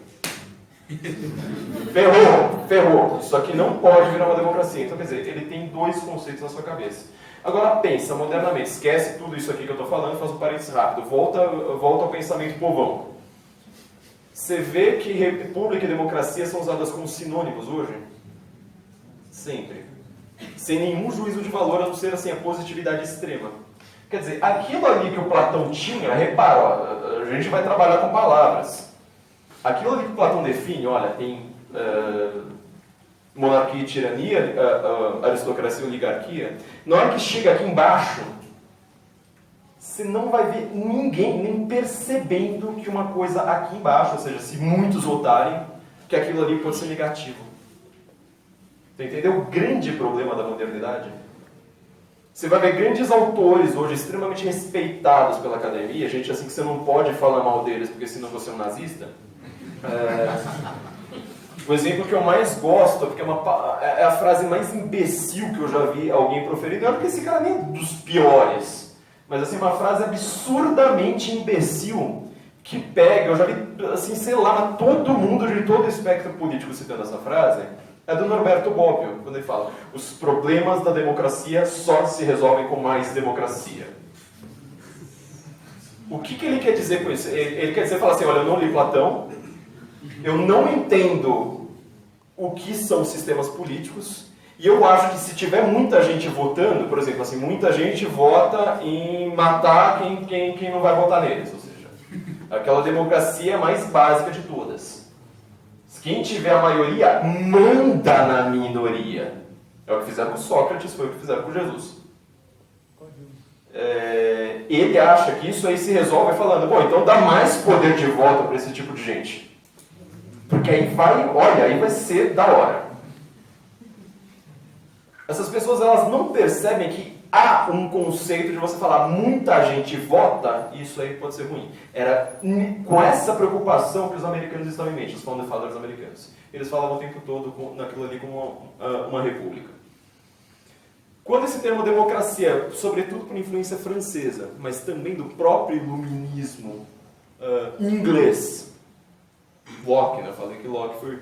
Ferrou. Isso aqui não pode virar uma democracia. Então, quer dizer, ele tem dois conceitos na sua cabeça. Agora pensa modernamente, esquece tudo isso aqui que eu estou falando, faz um parênteses rápido, volta ao pensamento povão. Você vê que república e democracia são usadas como sinônimos hoje? Sempre. Sem nenhum juízo de valor, a não ser assim, a positividade extrema. Quer dizer, aquilo ali que o Platão tinha, repara, ó, a gente vai trabalhar com palavras. Aquilo ali que o Platão define, olha, tem monarquia e tirania, aristocracia e oligarquia. Na hora que chega aqui embaixo, você não vai ver ninguém nem percebendo que uma coisa aqui embaixo, ou seja, se muitos votarem, que aquilo ali pode ser negativo. Você entendeu o grande problema da modernidade? Você vai ver grandes autores hoje extremamente respeitados pela academia, gente assim que você não pode falar mal deles porque senão você é um nazista. O exemplo que eu mais gosto, porque é a frase mais imbecil que eu já vi alguém proferir, não é porque esse cara nem é dos piores, mas assim, uma frase absurdamente imbecil que pega, eu já vi, assim, sei lá, todo mundo de todo o espectro político citando essa frase, é do Norberto Bobbio, quando ele fala: os problemas da democracia só se resolvem com mais democracia. O que ele quer dizer com isso? Ele quer dizer, fala assim, olha, eu não li Platão, eu não entendo o que são sistemas políticos, e eu acho que se tiver muita gente votando, por exemplo, assim, muita gente vota em matar quem não vai votar neles, ou seja, aquela democracia mais básica de todas. Quem tiver a maioria, manda na minoria. É o que fizeram com Sócrates, foi o que fizeram com Jesus. Ele acha que isso aí se resolve falando, bom, então dá mais poder de voto para esse tipo de gente. Porque aí vai ser da hora. Essas pessoas, elas não percebem que há um conceito de você falar muita gente vota, e isso aí pode ser ruim. Era com essa preocupação que os americanos estavam em mente, os founders americanos. Eles falavam o tempo todo naquilo ali como uma república. Quando esse termo democracia, sobretudo por influência francesa, mas também do próprio iluminismo inglês, Locke, né? Eu falei que Locke foi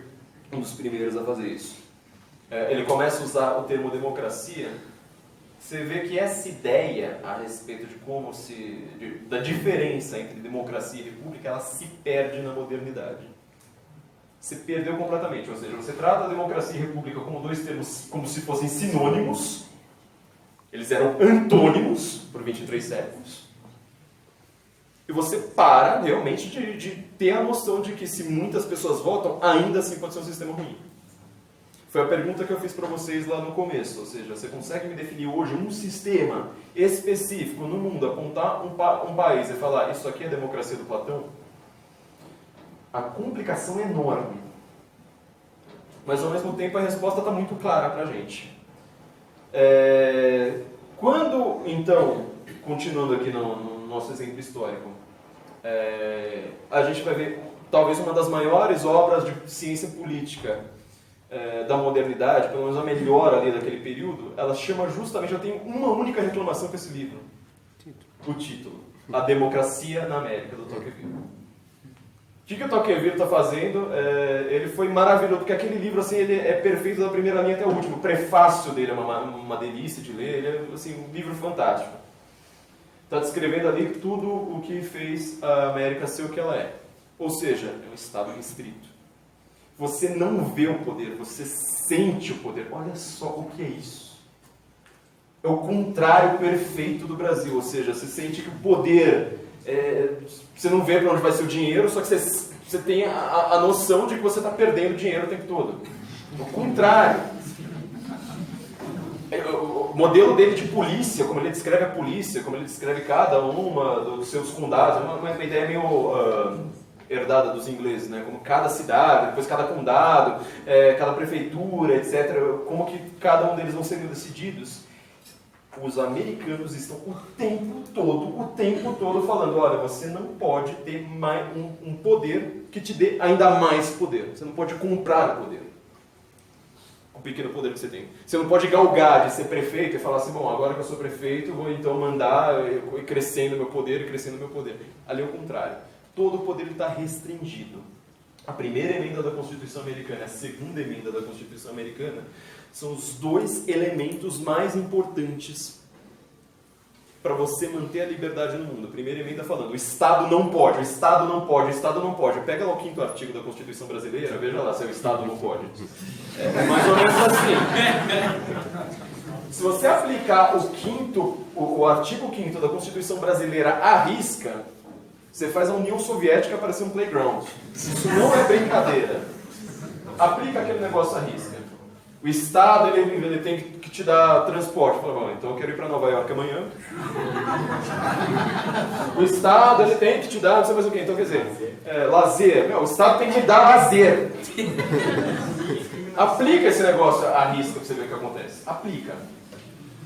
um dos primeiros a fazer isso. Ele começa a usar o termo democracia. Você vê que essa ideia a respeito de da diferença entre democracia e república, ela se perde na modernidade. Se perdeu completamente, ou seja, você trata a democracia e república como dois termos, como se fossem sinônimos. Eles eram antônimos por 23 séculos. E você para realmente de ter a noção de que se muitas pessoas votam, ainda assim pode ser um sistema ruim. Foi a pergunta que eu fiz para vocês lá no começo, ou seja, você consegue me definir hoje um sistema específico no mundo, apontar um país e falar, isso aqui é a democracia do Platão? A complicação é enorme. Mas ao mesmo tempo a resposta está muito clara para a gente. Quando, então, continuando aqui no nosso exemplo histórico, a gente vai ver talvez uma das maiores obras de ciência política da modernidade, pelo menos a melhor ali daquele período, ela chama justamente, eu tenho uma única reclamação com esse livro. O título. A Democracia na América, do Tocqueville. O que o Tocqueville está fazendo? Ele foi maravilhoso, porque aquele livro assim, ele é perfeito da primeira linha até o último. O prefácio dele é uma delícia de ler, ele é assim, um livro fantástico. Está descrevendo ali tudo o que fez a América ser o que ela é. Ou seja, é um estado restrito. Você não vê o poder, você sente o poder. Olha só o que é isso. É o contrário perfeito do Brasil, ou seja, você sente que o poder... você não vê para onde vai ser o dinheiro, só que você tem a noção de que você está perdendo dinheiro o tempo todo. O contrário. O modelo dele de polícia, como ele descreve a polícia, como ele descreve cada uma dos seus condados, é uma ideia meio herdada dos ingleses, né? Como cada cidade, depois cada condado, cada prefeitura, etc., como que cada um deles vão sendo decididos. Os americanos estão o tempo todo falando, olha, você não pode ter mais um poder que te dê ainda mais poder. Você não pode comprar o poder. O pequeno poder que você tem. Você não pode galgar de ser prefeito e falar assim, bom, agora que eu sou prefeito, vou então mandar e crescendo meu poder e crescendo meu poder. Ali é o contrário. Todo o poder está restringido. A primeira emenda da Constituição Americana e a segunda emenda da Constituição Americana são os dois elementos mais importantes para você manter a liberdade no mundo. A primeira emenda falando, o Estado não pode, o Estado não pode, o Estado não pode. Pega lá o 5º artigo da Constituição Brasileira, veja lá se o Estado não pode. É mais ou menos assim. Se você aplicar o artigo 5º da Constituição Brasileira à risca, você faz a União Soviética parecer um playground. Isso não é brincadeira. Aplica aquele negócio à risca. O Estado, ele tem que te dar transporte. Fala, bom, então eu quero ir para Nova York amanhã. O Estado, ele tem que te dar, não sei mais o quê. Então, quer dizer, lazer. O Estado tem que me dar lazer. Aplica esse negócio à risca para você ver o que acontece. Aplica.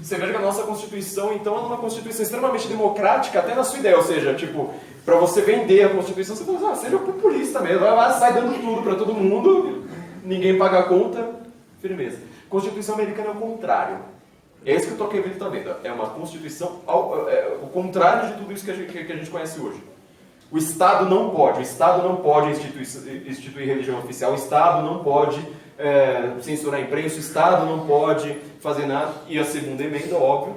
Você veja que a nossa Constituição, então, é uma Constituição extremamente democrática, até na sua ideia. Ou seja, tipo, para você vender a Constituição, você fala, seja populista mesmo. Vai lá, sai dando tudo para todo mundo, ninguém paga a conta. Firmeza. Constituição americana é o contrário. É isso que o Tocqueville está vendo. É uma Constituição o contrário de tudo isso que a gente conhece hoje. O Estado não pode instituir religião oficial, o Estado não pode censurar a imprensa, o Estado não pode fazer nada. E a segunda emenda, óbvio,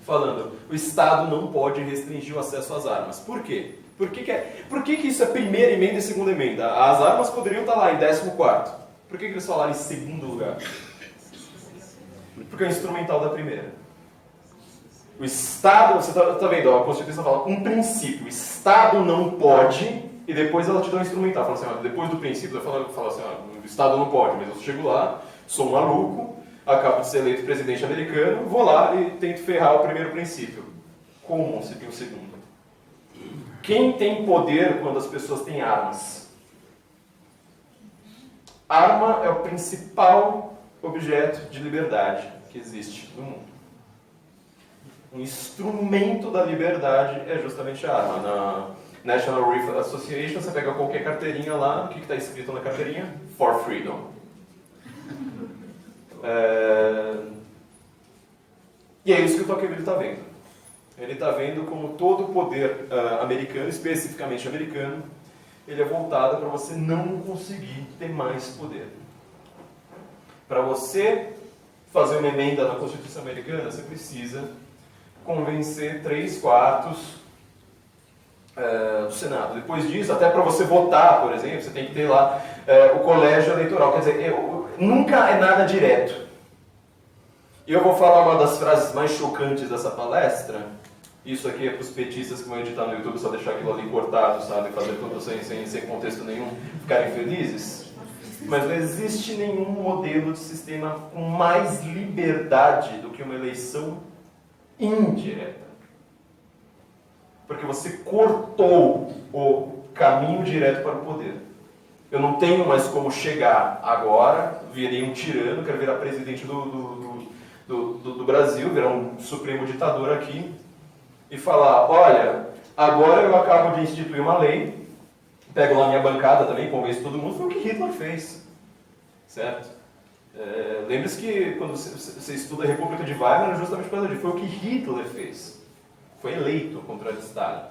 falando, o Estado não pode restringir o acesso às armas. Por quê? Por que isso é primeira emenda e segunda emenda? As armas poderiam estar lá em 14º. Por que eles falaram em segundo lugar? Porque é o instrumental da primeira. O Estado, você está vendo, a Constituição fala um princípio, o Estado não pode, e depois ela te dá um instrumental. Fala assim, depois do princípio, ela fala assim, o Estado não pode, mas eu chego lá, sou um maluco, acabo de ser eleito presidente americano, vou lá e tento ferrar o primeiro princípio. Como se tem o segundo? Quem tem poder quando as pessoas têm armas? Arma é o principal objeto de liberdade que existe no mundo. Um instrumento da liberdade é justamente a arma. Na National Rifle Association, você pega qualquer carteirinha lá, o que está escrito na carteirinha? For Freedom. E é isso que o Tocqueville está vendo. Ele está vendo como todo o poder americano, especificamente americano, ele é voltado para você não conseguir ter mais poder. Para você fazer uma emenda na Constituição Americana, você precisa convencer 3/4 do Senado. Depois disso, até para você votar, por exemplo, você tem que ter lá o colégio eleitoral. Quer dizer, nunca é nada direto. E eu vou falar uma das frases mais chocantes dessa palestra. Isso aqui é para os petistas que vão editar no YouTube, só deixar aquilo ali cortado, sabe? Fazer tudo sem contexto nenhum, ficarem felizes. Mas não existe nenhum modelo de sistema com mais liberdade do que uma eleição indireta. Porque você cortou o caminho direto para o poder. Eu não tenho mais como chegar agora, virei um tirano, quero virar presidente do Brasil, virar um supremo ditador aqui, e falar, olha, agora eu acabo de instituir uma lei, pego lá minha bancada também, convenço todo mundo, foi o que Hitler fez, certo? Lembre-se que quando você estuda a República de Weimar, justamente por causa disso, foi o que Hitler fez, foi eleito contra Stalin.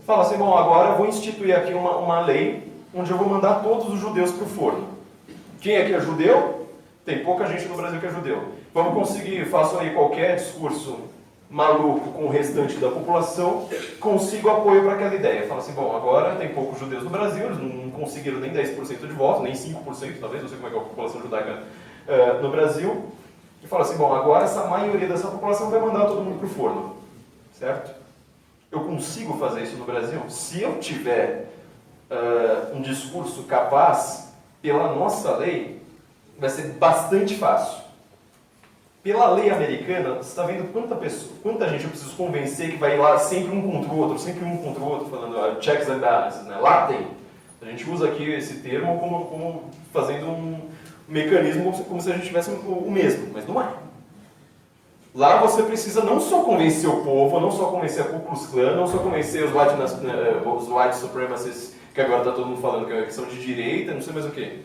Fala assim, bom, agora eu vou instituir aqui uma lei, onde eu vou mandar todos os judeus para o forno. Quem aqui é judeu? Tem pouca gente no Brasil que é judeu. Vamos conseguir, façam aí qualquer discurso maluco com o restante da população, consigo apoio para aquela ideia. Fala assim, bom, agora tem poucos judeus no Brasil, eles não conseguiram nem 10% de voto, nem 5% talvez, não sei como é que é a população judaica no Brasil. E fala assim, bom, agora essa maioria dessa população vai mandar todo mundo para o forno. Certo? Eu consigo fazer isso no Brasil? Se eu tiver um discurso capaz, pela nossa lei, vai ser bastante fácil. Pela lei americana, você está vendo quanta gente eu preciso convencer que vai lá sempre um contra o outro, falando checks and balances, né? Lá tem. A gente usa aqui esse termo como fazendo mecanismo como se a gente tivesse o mesmo, mas não é. Lá você precisa não só convencer o povo, não só convencer a Ku Klux Klan, não só convencer os white supremacists, que agora está todo mundo falando que são de direita, não sei mais o que.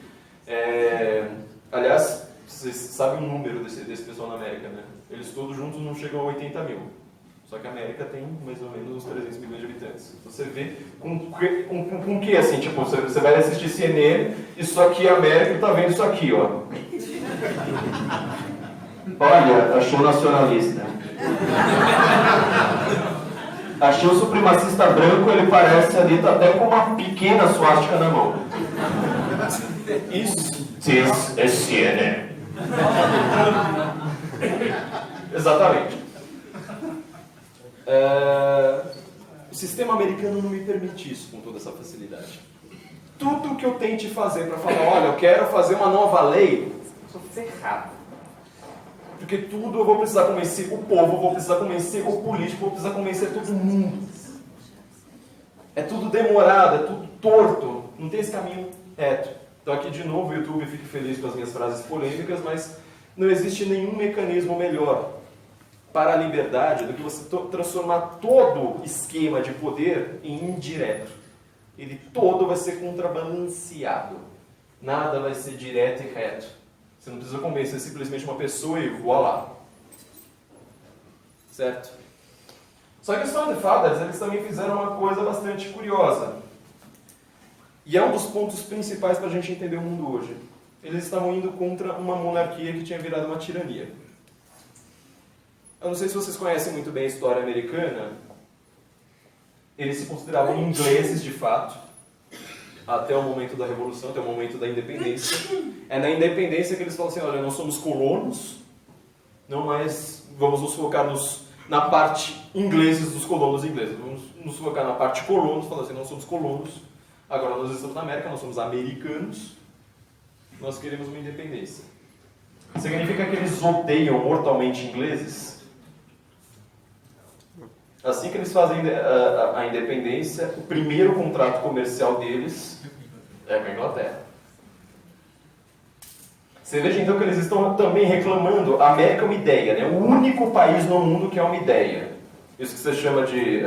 Aliás, vocês sabem o número desse pessoal na América, né? Eles todos juntos não chegam a 80 mil. Só que a América tem mais ou menos uns 300 milhões de habitantes. Você vê com que, assim, tipo, você vai assistir CNN, isso aqui a América está vendo isso aqui, ó. Olha, achou nacionalista. Achei o supremacista branco, ele parece ali, tá até com uma pequena suástica na mão. Isso é CNN. Exatamente. O sistema americano não me permite isso com toda essa facilidade. Tudo que eu tente fazer para falar, olha, eu quero fazer uma nova lei, eu sou ferrado. Porque tudo eu vou precisar convencer o povo, eu vou precisar convencer o político, eu vou precisar convencer todo mundo. É tudo demorado, é tudo torto, não tem esse caminho reto. Então aqui de novo o YouTube fique feliz com as minhas frases polêmicas, mas não existe nenhum mecanismo melhor para a liberdade do que você transformar todo esquema de poder em indireto. Ele todo vai ser contrabalanceado. Nada vai ser direto e reto. Você não precisa convencer simplesmente uma pessoa e voilá. Certo? Só que os Founding Fathers, eles também fizeram uma coisa bastante curiosa. E é um dos pontos principais para a gente entender o mundo hoje. Eles estavam indo contra uma monarquia que tinha virado uma tirania. Eu não sei se vocês conhecem muito bem a história americana. Eles se consideravam ingleses de fato, até o momento da Revolução, até o momento da independência. É na independência que eles falam assim, olha, nós somos colonos, não mais vamos nos focar na parte ingleses dos colonos ingleses. Vamos nos focar na parte colonos, falando assim, nós somos colonos, agora nós estamos na América, nós somos americanos, nós queremos uma independência. Significa que eles odeiam mortalmente ingleses? Assim que eles fazem a independência, o primeiro contrato comercial deles é com a Inglaterra. Você veja então que eles estão também reclamando, a América é uma ideia, né? O único país no mundo que é uma ideia. Isso que você chama de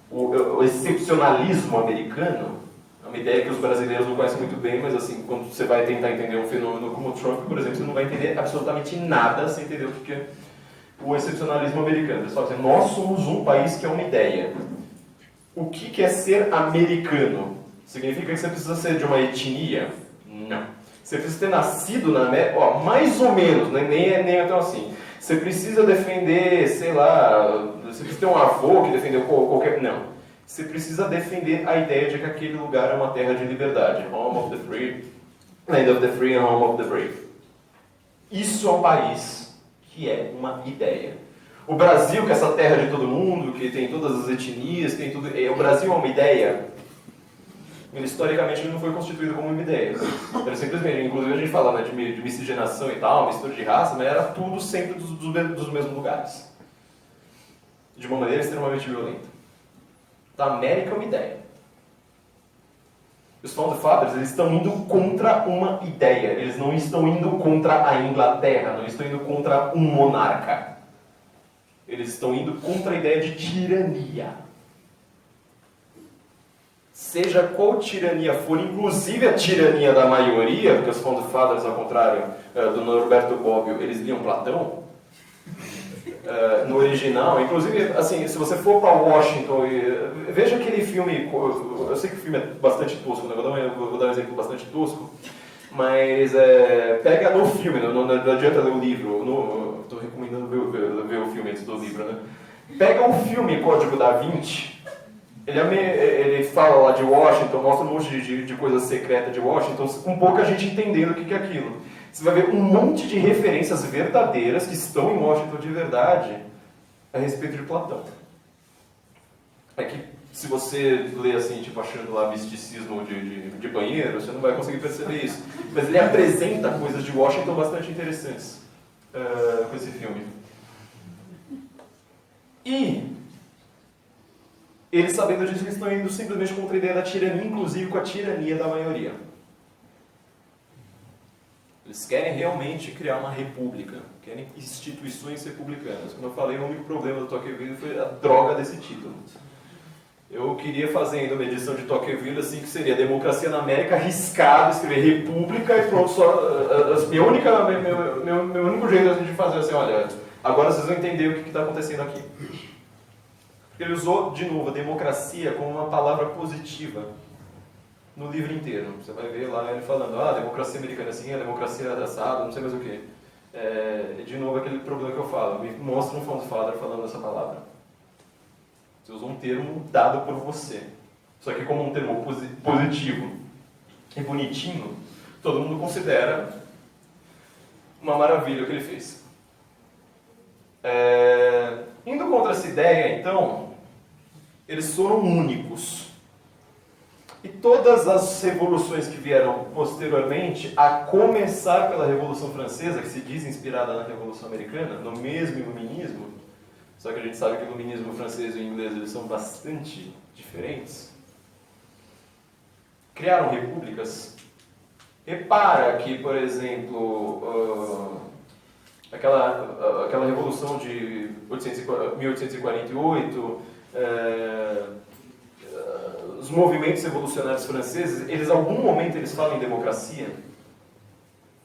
o excepcionalismo americano, é uma ideia que os brasileiros não conhecem muito bem, mas assim, quando você vai tentar entender um fenômeno como o Trump, por exemplo, você não vai entender absolutamente nada sem entender o que é o excepcionalismo americano. Eles falam assim, nós somos um país que é uma ideia. O que é ser americano? Significa que você precisa ser de uma etnia? Não. Você precisa ter nascido na América, mais ou menos, né? nem até assim. Você precisa defender, sei lá, você precisa ter um avô que defendeu qualquer... Não. Você precisa defender a ideia de que aquele lugar é uma terra de liberdade. Home of the free, land of the free and home of the brave. Isso é um país que é uma ideia. O Brasil, que é essa terra de todo mundo, que tem todas as etnias, tem tudo... O Brasil é uma ideia? Ele, historicamente, ele não foi constituído como uma ideia. Era simplesmente, inclusive a gente fala, né, de miscigenação e tal, mistura de raça, mas era tudo sempre dos mesmos lugares. De uma maneira extremamente violenta. Então, a América é uma ideia. Os Founding Fathers, eles estão indo contra uma ideia. Eles não estão indo contra a Inglaterra, não estão indo contra um monarca. Eles estão indo contra a ideia de tirania. Seja qual tirania for, inclusive a tirania da maioria, porque os Founding Fathers, ao contrário do Norberto Bobbio, eles liam Platão, no original, inclusive, assim, se você for para Washington, veja aquele filme, eu sei que o filme é bastante tosco, né? Vou dar um exemplo bastante tosco, mas pega no filme, não adianta ler o livro, estou recomendando ver o filme antes do livro, né? Pega o filme Código da Vinci, ele fala lá de Washington, mostra um monte de coisa secreta de Washington, com pouca gente entendendo o que é aquilo. Você vai ver um monte de referências verdadeiras que estão em Washington de verdade a respeito de Platão. É que se você lê assim, tipo, achando lá misticismo de banheiro, você não vai conseguir perceber isso. Mas ele apresenta coisas de Washington bastante interessantes com esse filme. E eles, sabendo disso, eles estão indo simplesmente contra a ideia da tirania, inclusive com a tirania da maioria. Eles querem realmente criar uma república, querem instituições republicanas. Como eu falei, o único problema do Tocqueville foi a droga desse título. Eu queria fazer ainda uma edição de Tocqueville assim, que seria Democracia na América, riscado, escrever República e pronto. Meu único jeito de fazer assim, olha, agora vocês vão entender o que está acontecendo aqui. Ele usou, de novo, a democracia como uma palavra positiva no livro inteiro. Você vai ver lá ele falando, a democracia americana é assim, a democracia é assado, não sei mais o quê. De novo, aquele problema que eu falo, me mostra um found father falando essa palavra. Você usou um termo dado por você. Só que como um termo positivo e bonitinho, todo mundo considera uma maravilha o que ele fez. Indo contra essa ideia, então, eles foram únicos. E todas as revoluções que vieram posteriormente, a começar pela Revolução Francesa, que se diz inspirada na Revolução Americana, no mesmo iluminismo, só que a gente sabe que o iluminismo francês e o inglês eles são bastante diferentes, criaram repúblicas. Repara que, por exemplo, aquela revolução de 1848, os movimentos revolucionários franceses, eles em algum momento eles falam em democracia.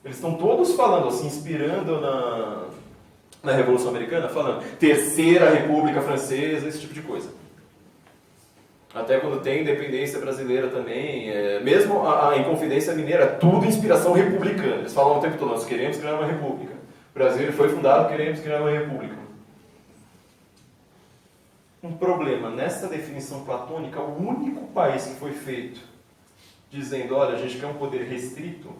Eles estão todos falando, assim, inspirando na Revolução Americana, falando Terceira República Francesa, esse tipo de coisa. Até quando tem independência brasileira também, mesmo a Inconfidência Mineira, tudo inspiração republicana. Eles falam o tempo todo, nós queremos criar uma república. O Brasil foi fundado, queremos criar uma república. Um problema, nessa definição platônica, o único país que foi feito dizendo, olha, a gente quer um poder restrito,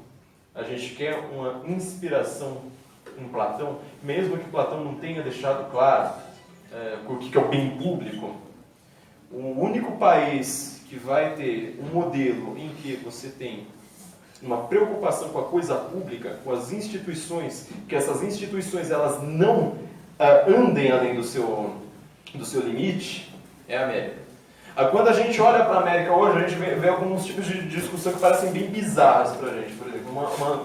a gente quer uma inspiração em Platão, mesmo que Platão não tenha deixado claro o que é o bem público, o único país que vai ter um modelo em que você tem uma preocupação com a coisa pública, com as instituições, que essas instituições elas não andem além do seu limite, é a América. Quando a gente olha para a América hoje, a gente vê alguns tipos de discussão que parecem bem bizarras para a gente. Por exemplo,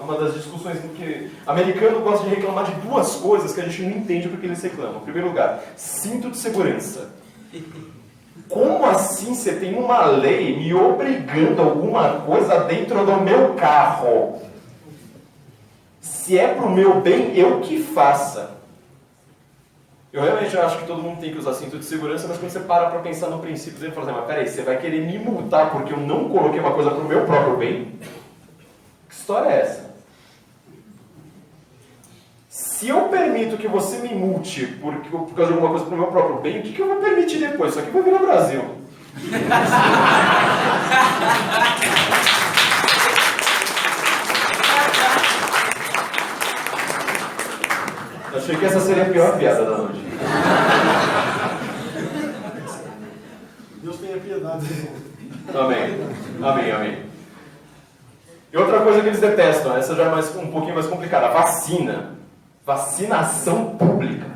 uma das discussões em que o americano gosta de reclamar de duas coisas que a gente não entende porque eles reclamam. Em primeiro lugar, cinto de segurança. Como assim você tem uma lei me obrigando a alguma coisa dentro do meu carro? Se é para o meu bem, eu que faça. Eu realmente acho que todo mundo tem que usar cinto de segurança, mas quando você para pensar no princípio dele, fala assim, mas peraí, você vai querer me multar porque eu não coloquei uma coisa para o meu próprio bem? Que história é essa? Se eu permito que você me multe por causa de alguma coisa para o meu próprio bem, o que eu vou permitir depois? Isso aqui vai virar Brasil. Eu achei que essa seria a pior piada da noite. Deus tenha piedade. Amém. Amém, amém. E outra coisa que eles detestam, essa já é um pouquinho mais complicada, a vacina. Vacinação pública.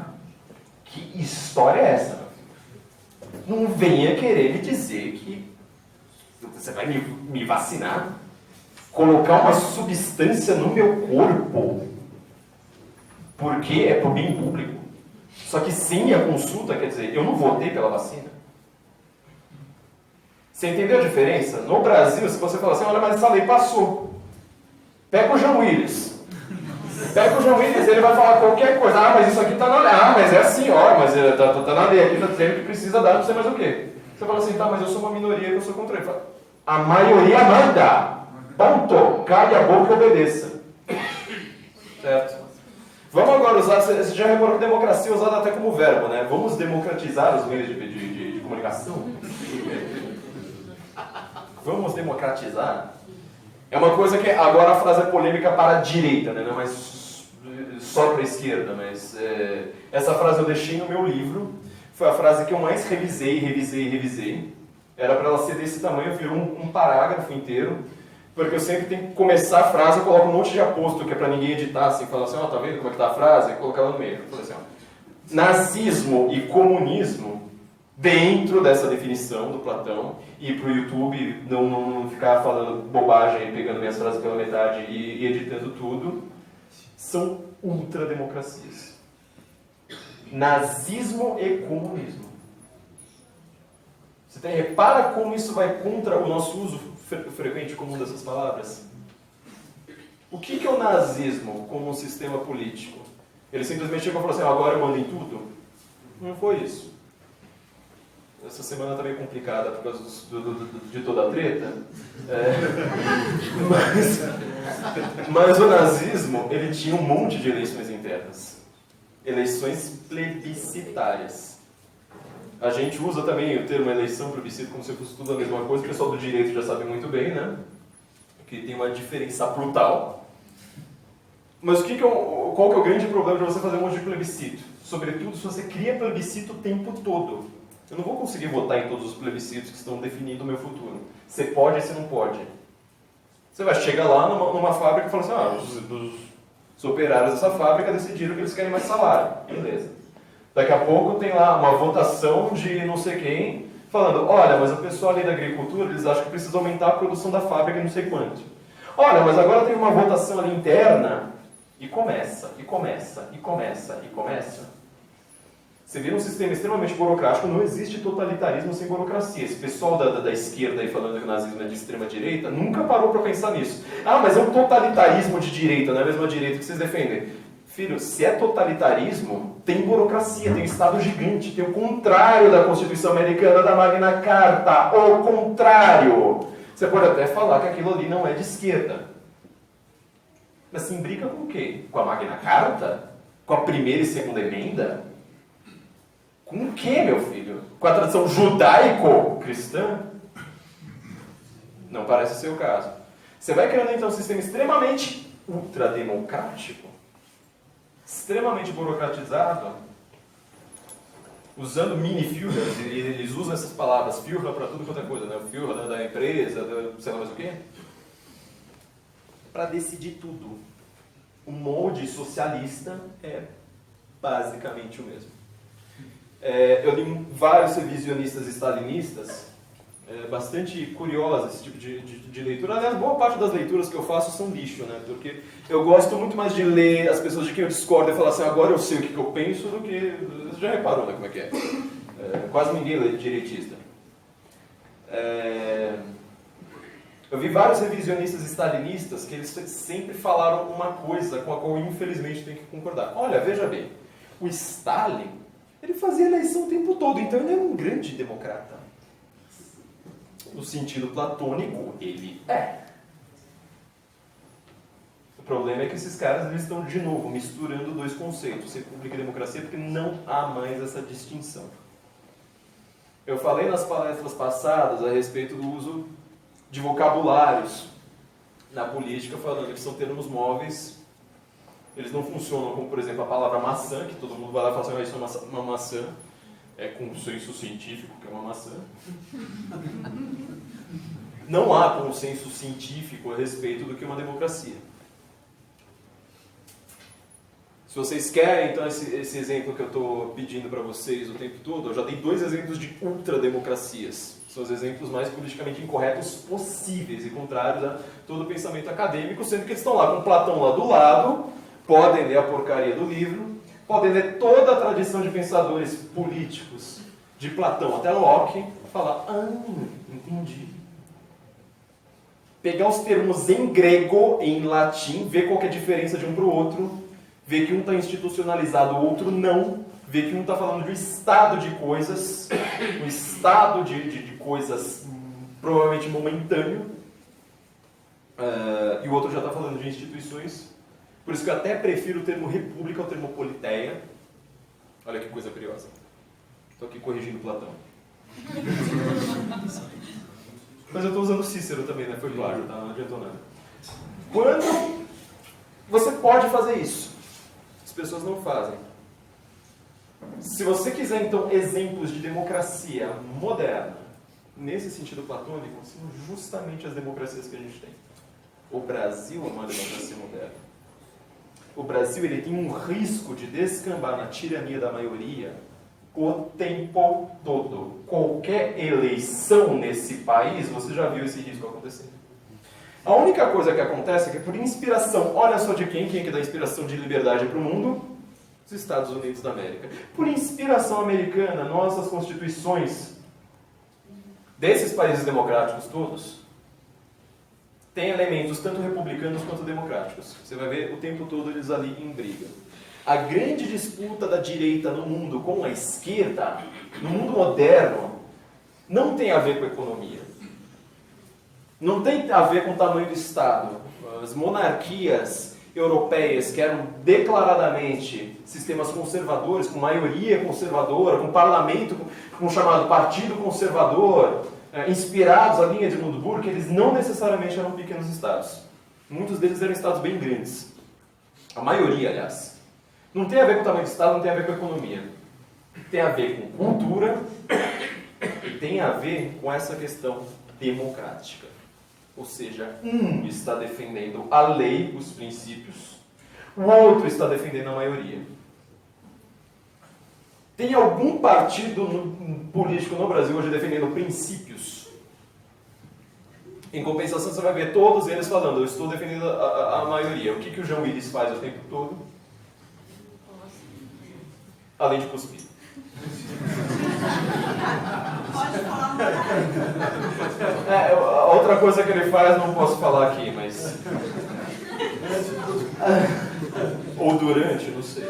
Que história é essa? Não venha querer me dizer que você vai me vacinar? Colocar uma substância no meu corpo? Porque é por bem público. Só que sem a consulta, quer dizer, eu não votei pela vacina. Você entendeu a diferença? No Brasil, se você falar assim, olha, mas essa lei passou. Pega o João Willis. Pega o João Willis, ele vai falar qualquer coisa. Ah, mas isso aqui tá na lei. Ah, mas é assim, ó, mas tá na lei aqui, tá dizendo que precisa dar, não sei mais o quê. Você fala assim, tá, mas eu sou uma minoria que eu sou contra ele. A maioria manda. Ponto. Cale a boca e obedeça. Certo? Vamos agora usar, você já reparou que democracia é usada até como verbo, né? Vamos democratizar os meios de comunicação? Vamos democratizar? É uma coisa que agora a frase é polêmica para a direita, né? Não é mais só para a esquerda, mas essa frase eu deixei no meu livro. Foi a frase que eu mais revisei. Era para ela ser desse tamanho, virou um parágrafo inteiro. Porque eu sempre tenho que começar a frase, eu coloco um monte de aposto, que é para ninguém editar, assim, falar assim, ó, tá vendo como é que tá a frase? E colocar ela no meio. Eu falei assim, ó, nazismo e comunismo dentro dessa definição do Platão, e para o YouTube não ficar falando bobagem, pegando minhas frases pela metade e editando tudo, são ultrademocracias. Nazismo e comunismo. Você repara como isso vai contra o nosso uso frequente e comum dessas palavras? O que é o nazismo como um sistema político? Ele simplesmente chegou e falou assim, agora eu mando em tudo? Não foi isso. Essa semana está meio complicada por causa de toda a treta. Mas o nazismo, ele tinha um monte de eleições internas. Eleições plebiscitárias. A gente usa também o termo eleição, plebiscito, como se fosse tudo a mesma coisa. O pessoal do direito já sabe muito bem, né? Que tem uma diferença brutal. Mas qual que é o grande problema de você fazer um monte de plebiscito? Sobretudo se você cria plebiscito o tempo todo. Eu não vou conseguir votar em todos os plebiscitos que estão definindo o meu futuro. Você pode e você não pode. Você vai chegar lá numa fábrica e falar assim, os operários dessa fábrica decidiram que eles querem mais salário. Beleza. Daqui a pouco tem lá uma votação de não sei quem, falando, olha, mas o pessoal ali da agricultura, eles acham que precisa aumentar a produção da fábrica e não sei quanto. Olha, mas agora tem uma votação ali interna, e começa. Você vira um sistema extremamente burocrático, não existe totalitarismo sem burocracia. Esse pessoal da esquerda aí falando que o nazismo é de extrema direita, nunca parou para pensar nisso. Ah, mas é um totalitarismo de direita, não é a mesma direita que vocês defendem. Filho, se é totalitarismo, tem burocracia, tem um Estado gigante, tem o contrário da Constituição Americana, da Magna Carta, o contrário. Você pode até falar que aquilo ali não é de esquerda. Mas se imbrica com o quê? Com a Magna Carta? Com a primeira e segunda emenda? Com o quê, meu filho? Com a tradição judaico-cristã? Não parece ser o caso. Você vai criando então um sistema extremamente ultrademocrático, extremamente burocratizado, usando mini-Führers, eles usam essas palavras, Führer para tudo quanto é coisa, né? O Führer da empresa, sei lá mais o quê, para decidir tudo. O molde socialista é basicamente o mesmo. Eu li vários revisionistas stalinistas, bastante curiosa esse tipo de leitura. Aliás, boa parte das leituras que eu faço são lixo, né? Porque eu gosto muito mais de ler as pessoas de quem eu discordo e falar assim, agora eu sei o que eu penso, do que... Você já reparou, né, como é que é? Quase ninguém lê direitista. Eu vi vários revisionistas stalinistas que eles sempre falaram uma coisa com a qual eu infelizmente tenho que concordar. Olha, veja bem, o Stalin, ele fazia eleição o tempo todo, então ele é um grande democrata. No sentido platônico, ele é. O problema é que esses caras eles estão, de novo, misturando dois conceitos, república e democracia, porque não há mais essa distinção. Eu falei nas palestras passadas a respeito do uso de vocabulários na política, falando que são termos móveis. Eles não funcionam como, por exemplo, a palavra maçã, que todo mundo vai lá e fala assim, isso é uma maçã. É consenso científico, que é uma maçã. Não há consenso científico a respeito do que é uma democracia. Se vocês querem, então, esse exemplo que eu estou pedindo para vocês o tempo todo, eu já dei 2 exemplos de ultrademocracias. São os exemplos mais politicamente incorretos possíveis e contrários a todo o pensamento acadêmico, sendo que eles estão lá com Platão lá do lado, podem ler a porcaria do livro, podem ler toda a tradição de pensadores políticos, de Platão até Locke, e falar, entendi. Pegar os termos em grego, em latim, ver qual que é a diferença de um para o outro, ver que um está institucionalizado, o outro não, ver que um está falando de um estado de coisas, um estado de coisas provavelmente momentâneo, e o outro já está falando de instituições. Por isso que eu até prefiro o termo república ao termo politeia. Olha que coisa curiosa. Estou aqui corrigindo Platão. Mas eu estou usando Cícero também, né? Foi claro, tá? Não adiantou nada. Quando você pode fazer isso, as pessoas não fazem. Se você quiser, então, exemplos de democracia moderna, nesse sentido platônico, são justamente as democracias que a gente tem. O Brasil é uma democracia moderna. O Brasil ele tem um risco de descambar na tirania da maioria O tempo todo. Qualquer eleição nesse país, você já viu esse risco acontecer. A única coisa que acontece é que por inspiração, olha só de quem é que dá inspiração de liberdade para o mundo? Os Estados Unidos da América. Por inspiração americana, nossas constituições desses países democráticos todos têm elementos tanto republicanos quanto democráticos. Você vai ver o tempo todo eles ali em briga. A grande disputa da direita no mundo com a esquerda, no mundo moderno, não tem a ver com a economia. Não tem a ver com o tamanho do Estado. As monarquias europeias, que eram declaradamente sistemas conservadores, com maioria conservadora, com parlamento, com o chamado Partido Conservador, inspirados na linha de Ludwig, eles não necessariamente eram pequenos estados. Muitos deles eram estados bem grandes. A maioria, aliás. Não tem a ver com o tamanho do Estado, não tem a ver com a economia. Tem a ver com cultura e tem a ver com essa questão democrática. Ou seja, um está defendendo a lei, os princípios, o outro está defendendo a maioria. Tem algum partido político no Brasil hoje defendendo princípios? Em compensação, você vai ver todos eles falando, eu estou defendendo a maioria. O que o João Willis faz o tempo todo? Além de cuspir. Pode falar. Outra coisa que ele faz, não posso falar aqui, mas... Ou durante, não sei.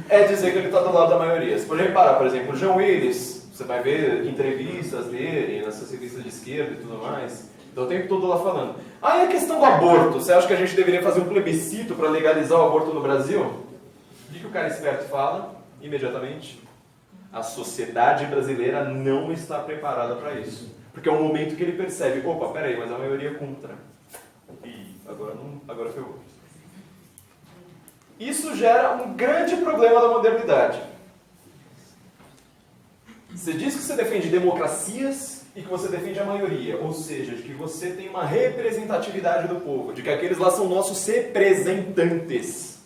É dizer que ele está do lado da maioria. Se for reparar, por exemplo, o João Willis, você vai ver entrevistas dele, nessas revistas de esquerda e tudo mais, então o tempo todo lá falando. E a questão do aborto? Você acha que a gente deveria fazer um plebiscito para legalizar o aborto no Brasil? O que o cara esperto fala? Imediatamente. A sociedade brasileira não está preparada para isso. Porque é um momento que ele percebe, opa, peraí, mas a maioria é contra. E agora ferrou. Isso gera um grande problema da modernidade. Você diz que você defende democracias e que você defende a maioria, ou seja, de que você tem uma representatividade do povo, de que aqueles lá são nossos representantes.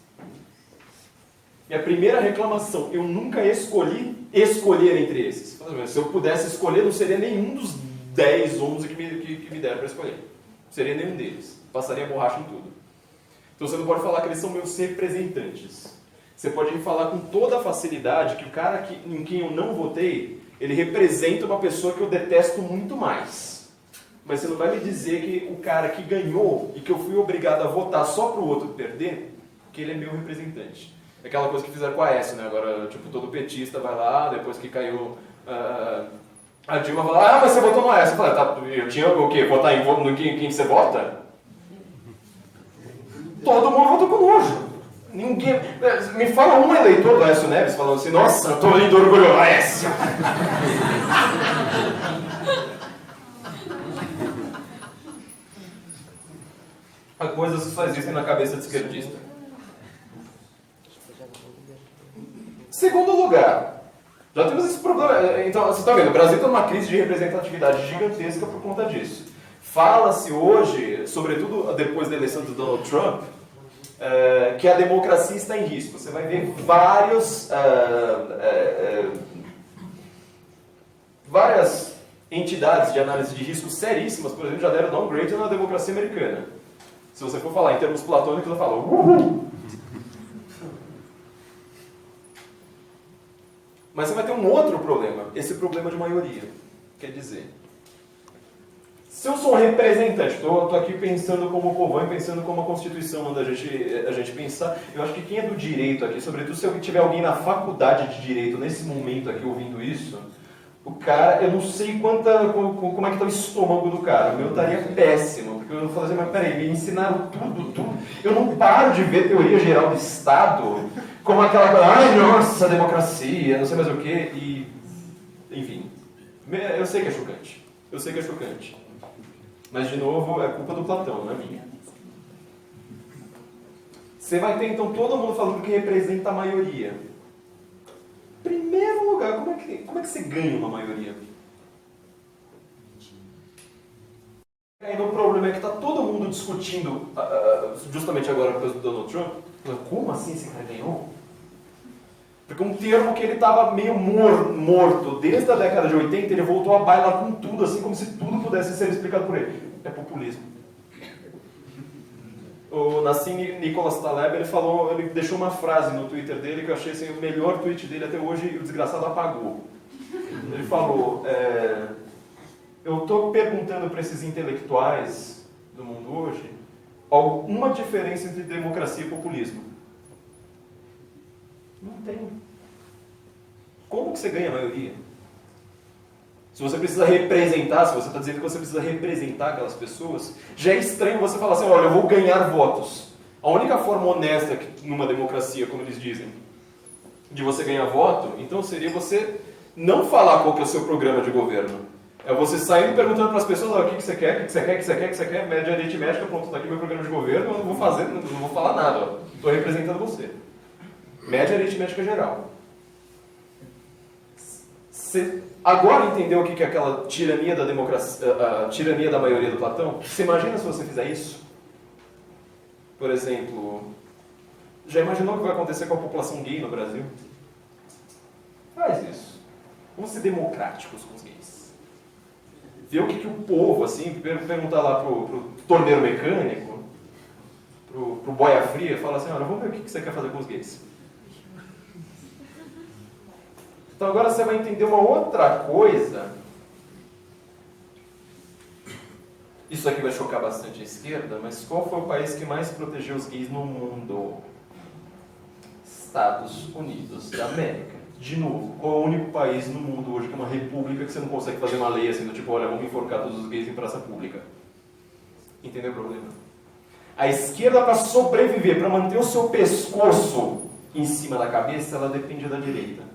E a primeira reclamação, eu nunca escolhi escolher entre esses. Se eu pudesse escolher, não seria nenhum dos 10, 11 que me deram para escolher. Não seria nenhum deles. Passaria borracha em tudo. Então você não pode falar que eles são meus representantes. Você pode falar com toda a facilidade que o cara em quem eu não votei, ele representa uma pessoa que eu detesto muito mais. Mas você não vai me dizer que o cara que ganhou e que eu fui obrigado a votar só para o outro perder, que ele é meu representante. É aquela coisa que fizeram com a Aécio, né? Agora, tipo, todo petista vai lá, depois que caiu a Dilma, fala, mas você votou no Aécio. Eu falei, tá, eu tinha o quê? Votar em quem você vota? Todo mundo votou com nojo. Ninguém... Me fala um eleitor do Aécio Neves falando assim, nossa, eu tô lindo orgulho, Aécio. Há coisas que só existem na cabeça de esquerdista. Segundo lugar, já temos esse problema. Então, você está vendo, o Brasil está numa crise de representatividade gigantesca por conta disso. Fala-se hoje, sobretudo depois da eleição do Donald Trump, que a democracia está em risco. Você vai ver várias entidades de análise de risco seríssimas, por exemplo, já deram downgrade na democracia americana. Se você for falar em termos platônicos, eu falo, uhul! Mas você vai ter um outro problema, esse problema de maioria. Quer dizer, se eu sou um representante, estou aqui pensando como o povão e pensando como a Constituição manda a gente pensar, eu acho que quem é do direito aqui, sobretudo se tiver alguém na faculdade de direito nesse momento aqui ouvindo isso, o cara, eu não sei como é que está o estômago do cara, o meu estaria péssimo, porque eu vou falar assim, mas peraí, me ensinaram tudo, eu não paro de ver teoria geral do Estado, como aquela coisa, ai nossa, democracia, não sei mais o quê, e enfim, eu sei que é chocante, mas de novo, é culpa do Platão, não é minha. Você vai ter então todo mundo falando que representa a maioria. Primeiro lugar, como é que você ganha uma maioria? Aí o problema é que está todo mundo discutindo, justamente agora por causa do Donald Trump, como assim esse cara ganhou? Porque um termo que ele estava meio morto desde a década de 80, ele voltou a bailar com tudo, assim como se tudo pudesse ser explicado por ele. É populismo. O Nassim Nicholas Taleb, ele deixou uma frase no Twitter dele que eu achei assim, o melhor tweet dele até hoje e o desgraçado apagou. Ele falou, eu estou perguntando para esses intelectuais do mundo hoje alguma diferença entre democracia e populismo. Não tem. Como que você ganha a maioria? Se você precisa representar, se você está dizendo que você precisa representar aquelas pessoas, já é estranho você falar assim, olha, eu vou ganhar votos. A única forma honesta numa democracia, como eles dizem, de você ganhar voto, então seria você não falar qual que é o seu programa de governo. É você saindo perguntando para as pessoas, o que você quer, o que você quer, o que você quer, o que você quer, média aritmética, pronto, está aqui meu programa de governo, eu não vou fazer, não vou falar nada, estou representando você. Média aritmética geral. Você agora entendeu o que é aquela tirania da democracia, a tirania da maioria do Platão? Você imagina se você fizer isso? Por exemplo, já imaginou o que vai acontecer com a população gay no Brasil? Faz isso. Vamos ser democráticos com os gays. Ver o que o povo, assim, perguntar lá pro torneiro mecânico, pro boia fria, fala assim, olha, vamos ver o que você quer fazer com os gays. Então agora você vai entender uma outra coisa. Isso aqui vai chocar bastante a esquerda, mas qual foi o país que mais protegeu os gays no mundo? Estados Unidos da América. De novo, qual é o único país no mundo hoje que é uma república que você não consegue fazer uma lei assim do tipo, olha, vamos enforcar todos os gays em praça pública? Entendeu o problema? A esquerda, para sobreviver, para manter o seu pescoço em cima da cabeça, ela depende da direita.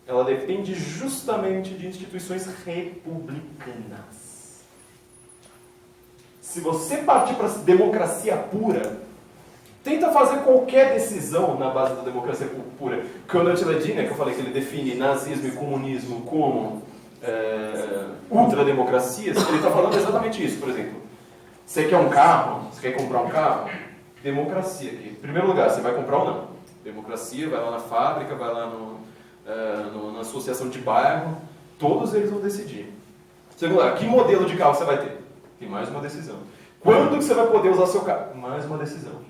Ela depende justamente de instituições republicanas. Se você partir para a democracia pura, tenta fazer qualquer decisão na base da democracia pura. Konrad Lediner, que eu falei que ele define nazismo e comunismo como ultrademocracias, ele está falando exatamente isso. Por exemplo, você quer um carro, você quer comprar um carro, democracia aqui. Em primeiro lugar, você vai comprar ou não? Democracia, vai lá na fábrica, vai lá na associação de bairro, todos eles vão decidir. Segundo lugar, que modelo de carro você vai ter? Tem mais uma decisão. Quando que você vai poder usar seu carro? Mais uma decisão.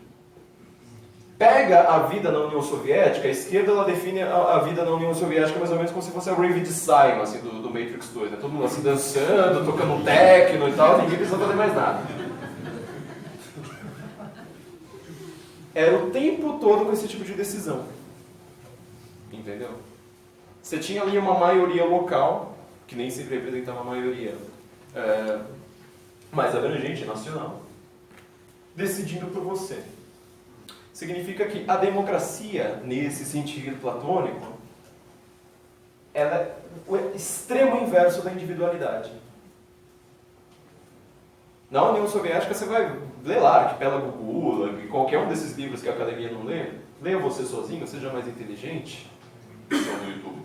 Pega a vida na União Soviética, a esquerda ela define a vida na União Soviética mais ou menos como se fosse a Rave de Simon, assim, do Matrix 2, né? Todo mundo assim dançando, tocando techno e tal, ninguém precisa fazer mais nada. Era o tempo todo com esse tipo de decisão. Entendeu? Você tinha ali uma maioria local, que nem sempre representava a maioria mais abrangente, nacional, decidindo por você. Significa que a democracia, nesse sentido platônico, ela é o extremo inverso da individualidade. Na União Soviética você vai ler lá, Arquipélago Gulag, qualquer um desses livros que a academia não lê, leia você sozinho, seja mais inteligente. Estão no YouTube.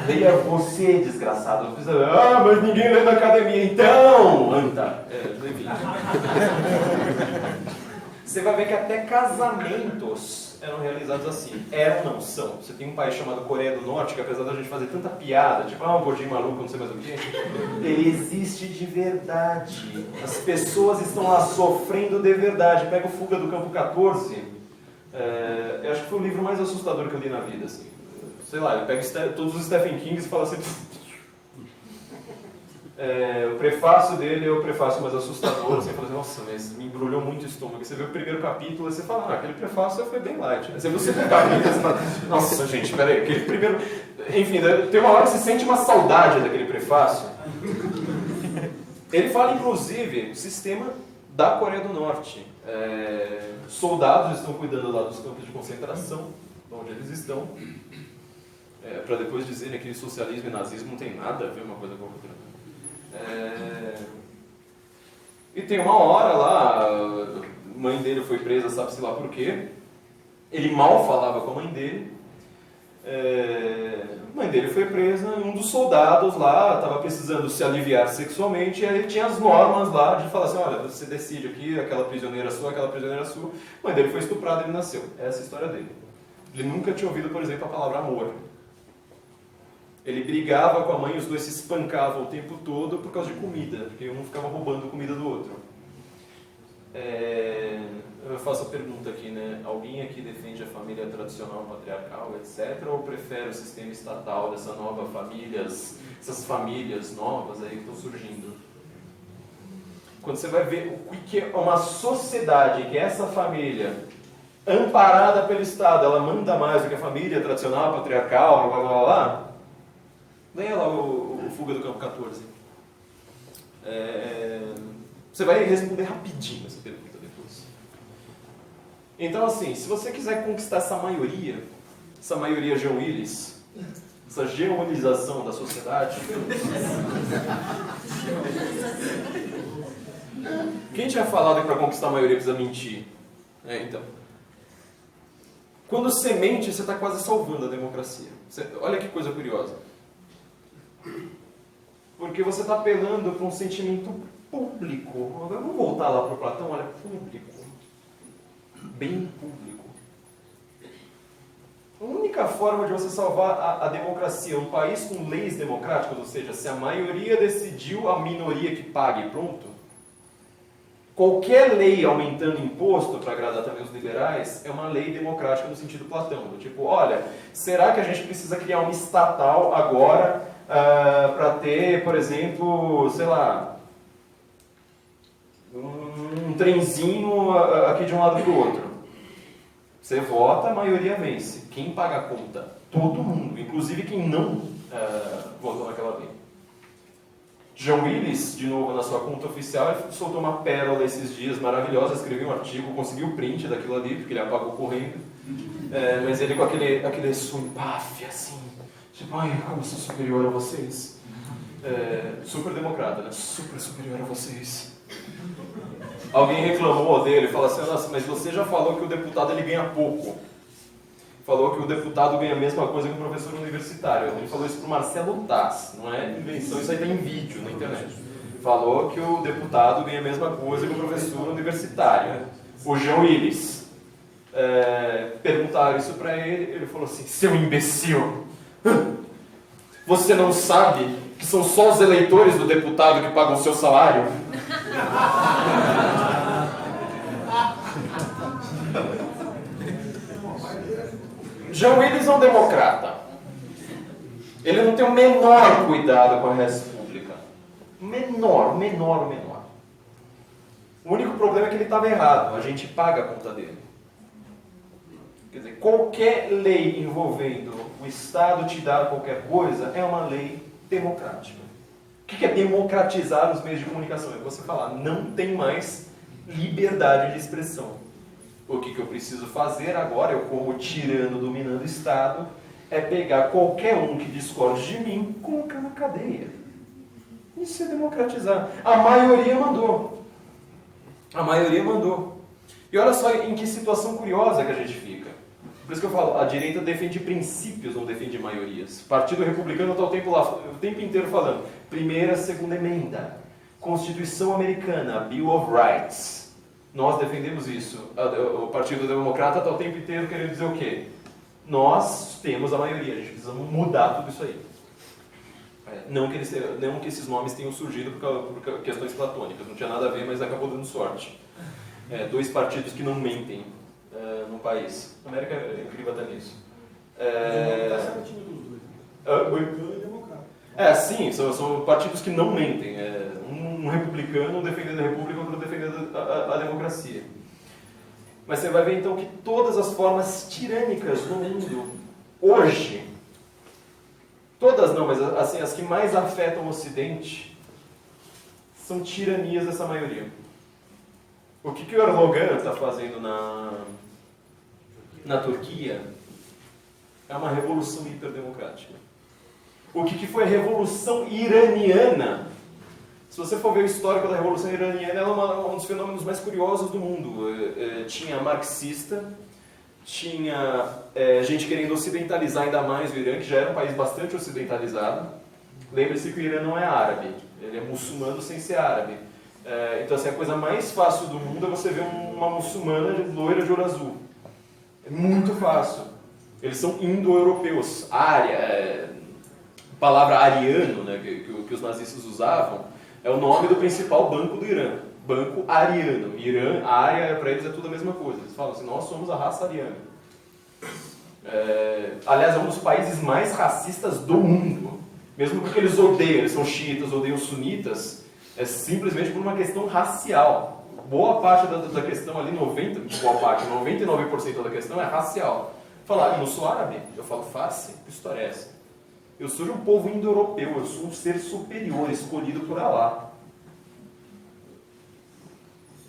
Leia você, desgraçado. Mas ninguém lê na academia, então! Anta. Enfim. Você vai ver que até casamentos eram realizados assim. Eram, não são. Você tem um país chamado Coreia do Norte, que apesar da gente fazer tanta piada, tipo, um gordinho maluco, não sei mais o que, ele existe de verdade. As pessoas estão lá sofrendo de verdade. Pega o Fuga do Campo 14. Eu acho que foi o livro mais assustador que eu li na vida, assim. Sei lá, ele pega todos os Stephen Kings e fala assim... o prefácio dele é o prefácio mais assustador, você fala assim, nossa, mas me embrulhou muito o estômago. Você vê o primeiro capítulo e você fala, aquele prefácio foi bem light. Você vê o segundo capítulo e você fala, nossa gente, peraí, aquele primeiro... Enfim, tem uma hora que você sente uma saudade daquele prefácio. Ele fala, inclusive, o sistema da Coreia do Norte. Soldados estão cuidando lá dos campos de concentração, onde eles estão, para depois dizerem que socialismo e nazismo não tem nada a ver uma coisa com a outra. E tem uma hora lá, a mãe dele foi presa, sabe-se lá por quê. Ele mal falava com a mãe dele. A mãe dele foi presa, um dos soldados lá estava precisando se aliviar sexualmente, e aí tinha as normas lá de falar assim, olha, você decide aqui, aquela prisioneira sua, aquela prisioneira sua. A mãe dele foi estuprada e ele nasceu. Essa é a história dele. Ele nunca tinha ouvido, por exemplo, a palavra amor. Ele brigava com a mãe, os dois se espancavam o tempo todo por causa de comida, porque um ficava roubando comida do outro. Eu faço a pergunta aqui, né? Alguém aqui defende a família tradicional patriarcal, etc., ou prefere o sistema estatal dessa nova famílias, essas famílias novas aí que estão surgindo? Quando você vai ver o que é uma sociedade, que é essa família, amparada pelo Estado, ela manda mais do que a família tradicional, patriarcal, blá blá blá blá. Leia lá o Fuga do Campo 14. Você vai responder rapidinho essa pergunta depois. Então, assim, se você quiser conquistar essa maioria John Willis, essa geonização da sociedade, quem tinha falado que para conquistar a maioria precisa mentir? Então, quando você mente, você está quase salvando a democracia. Olha que coisa curiosa. Porque você está apelando para um sentimento público. Vamos voltar lá para o Platão, olha, público. Bem público. A única forma de você salvar a democracia, um país com leis democráticas, ou seja, se a maioria decidiu, a minoria que pague, pronto. Qualquer lei aumentando imposto, para agradar também os liberais, é uma lei democrática no sentido Platão. Do tipo, olha, será que a gente precisa criar uma estatal agora para ter, por exemplo, sei lá, um trenzinho aqui de um lado para o outro? Você vota, a maioria vence. Quem paga a conta? Todo mundo, inclusive quem não votou naquela lei. John Willis, de novo na sua conta oficial, ele soltou uma pérola esses dias maravilhosa, escreveu um artigo, conseguiu o print daquilo ali, porque ele apagou correndo, mas ele com aquele sumpaf, assim, tipo, ai, como eu sou superior a vocês. Super democrata, né? Super superior a vocês. Alguém reclamou dele, falou assim, nossa, mas você já falou que o deputado ele ganha pouco. Falou que o deputado ganha a mesma coisa que o professor universitário. Ele falou isso para o Marcelo Taz, não é invenção, isso aí tem vídeo na internet. Falou que o deputado ganha a mesma coisa que o professor universitário. O João Willis. Perguntaram isso para ele, ele falou assim, seu imbecil, você não sabe que são só os eleitores do deputado que pagam o seu salário? John Willis é um democrata. Ele não tem o menor cuidado com a res pública. Menor. O único problema é que ele estava errado. A gente paga a conta dele. Quer dizer, qualquer lei envolvendo o Estado te dar qualquer coisa é uma lei democrática. O que é democratizar os meios de comunicação? É você falar, não tem mais liberdade de expressão. O que eu preciso fazer agora, eu como tirano dominando o Estado, é pegar qualquer um que discorde de mim e colocar na cadeia. Isso é democratizar. A maioria mandou. E olha só em que situação curiosa que a gente fica. Por isso que eu falo, a direita defende princípios, não defende maiorias. O Partido Republicano está o tempo inteiro falando. Primeira, segunda emenda. Constituição Americana, Bill of Rights. Nós defendemos isso. O Partido Democrata está o tempo inteiro querendo dizer o quê? Nós temos a maioria, a gente precisa mudar tudo isso aí. Não que esses nomes tenham surgido por questões platônicas, não tinha nada a ver, mas acabou dando sorte. Dois partidos que não mentem no país. A América é incrível até nisso. Está certinho dos dois. Republicano e democrata. Sim, são partidos que não mentem. Um republicano defendendo a república, outro defendendo a democracia. Mas você vai ver então que todas as formas tirânicas do mundo, hoje, todas não, mas assim, as que mais afetam o Ocidente, são tiranias dessa maioria. O que o Erdogan está fazendo na Turquia é uma revolução hiperdemocrática. O que foi a Revolução Iraniana? Se você for ver o histórico da Revolução Iraniana, ela é um dos fenômenos mais curiosos do mundo. Tinha marxista, tinha gente querendo ocidentalizar ainda mais o Irã, que já era um país bastante ocidentalizado. Lembre-se que o Irã não é árabe, ele é muçulmano sem ser árabe. Então, assim, a coisa mais fácil do mundo é você ver uma muçulmana loira de olho azul. É muito fácil. Eles são indo-europeus. Palavra ariano, né, que os nazistas usavam, é o nome do principal banco do Irã. Banco ariano. Irã, área, para eles é tudo a mesma coisa. Eles falam assim, nós somos a raça ariana. Aliás, é um dos países mais racistas do mundo. Mesmo porque eles odeiam, eles são xiitas, odeiam sunitas, é simplesmente por uma questão racial. Boa parte da questão ali, 99% da questão é racial. Falar, eu não sou árabe, eu falo farsi, que história é essa? Eu sou de um povo indo-europeu, eu sou um ser superior, escolhido por Allah.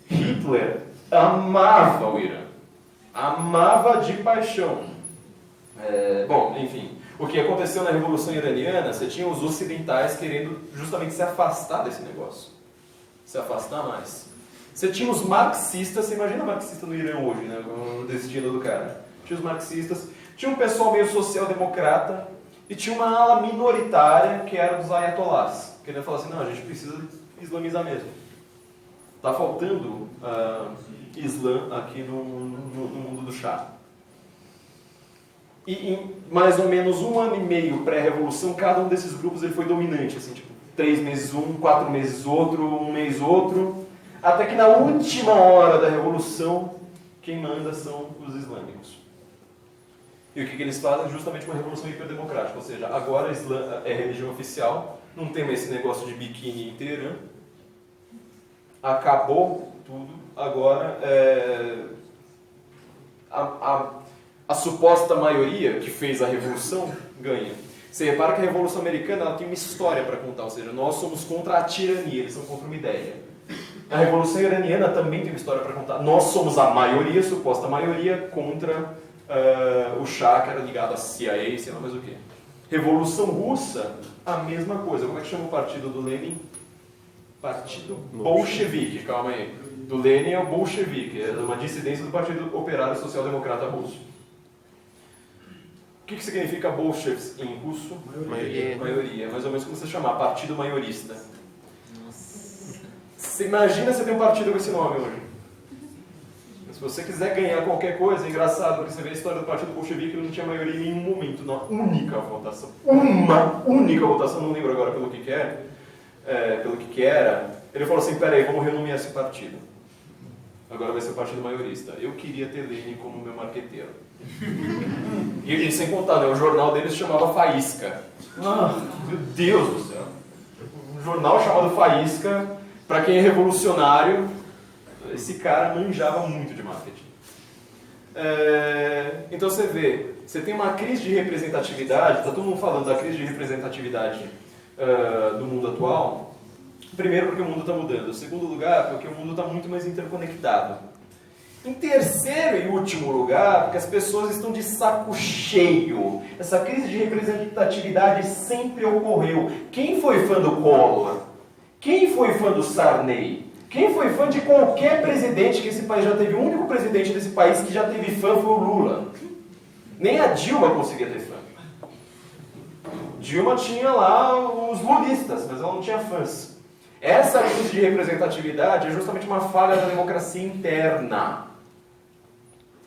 Hitler amava o Irã. Amava de paixão. Bom, enfim, o que aconteceu na Revolução Iraniana, você tinha os ocidentais querendo justamente se afastar desse negócio. Se afastar mais. Você tinha os marxistas, você imagina marxista no Irã hoje, né, o destino do cara. Tinha os marxistas, tinha um pessoal meio social-democrata, e tinha uma ala minoritária que era dos ayatollahs, querendo falar assim, não, a gente precisa islamizar mesmo. Está faltando Islã aqui no mundo do Shah. E em mais ou menos 1 ano e meio pré-revolução, cada um desses grupos ele foi dominante, assim, tipo, 3 meses um, 4 meses outro, 1 mês outro, até que na última hora da revolução, quem manda são os islâmicos. E o que eles fazem? Justamente uma revolução hiperdemocrática, ou seja, agora a Islã é religião oficial, não tem mais esse negócio de biquíni em Teherã, acabou tudo, agora a suposta maioria que fez a revolução ganha. Você repara que a Revolução Americana ela tem uma história para contar, ou seja, nós somos contra a tirania, eles são contra uma ideia. A Revolução Iraniana também tem uma história para contar. Nós somos a maioria, suposta maioria, contra o Shah, que era ligado à CIA, sei lá mais o quê. Revolução Russa, a mesma coisa. Como é que chama o partido do Lenin? Partido Bolchevique, calma aí. Do Lenin é o Bolchevique, é uma dissidência do Partido Operário Social Democrata Russo. O que significa Bolshevs em russo? Maioria. É mais ou menos como você chamar, partido maiorista. Você imagina você ter um partido com esse nome hoje. Se você quiser ganhar qualquer coisa, é engraçado, porque você vê a história do Partido Bolchevique, ele não tinha maioria em nenhum momento, na única votação. Uma única votação, não lembro agora pelo que era. Ele falou assim, peraí, vamos renomear esse partido. Agora vai ser o partido maiorista. Eu queria ter Lenin como meu marqueteiro. E sem contar, né, o jornal dele se chamava Faísca. Meu Deus do céu. Um jornal chamado Faísca, para quem é revolucionário, esse cara manjava muito de marketing. Então você vê, você tem uma crise de representatividade, está todo mundo falando da crise de representatividade do mundo atual. Primeiro porque o mundo está mudando, em segundo lugar porque o mundo está muito mais interconectado. Em terceiro e último lugar, porque as pessoas estão de saco cheio. Essa crise de representatividade sempre ocorreu. Quem foi fã do Collor? Quem foi fã do Sarney? Quem foi fã de qualquer presidente que esse país já teve? O único presidente desse país que já teve fã foi o Lula. Nem a Dilma conseguia ter fã. Dilma tinha lá os lulistas, mas ela não tinha fãs. Essa crise de representatividade é justamente uma falha da democracia interna.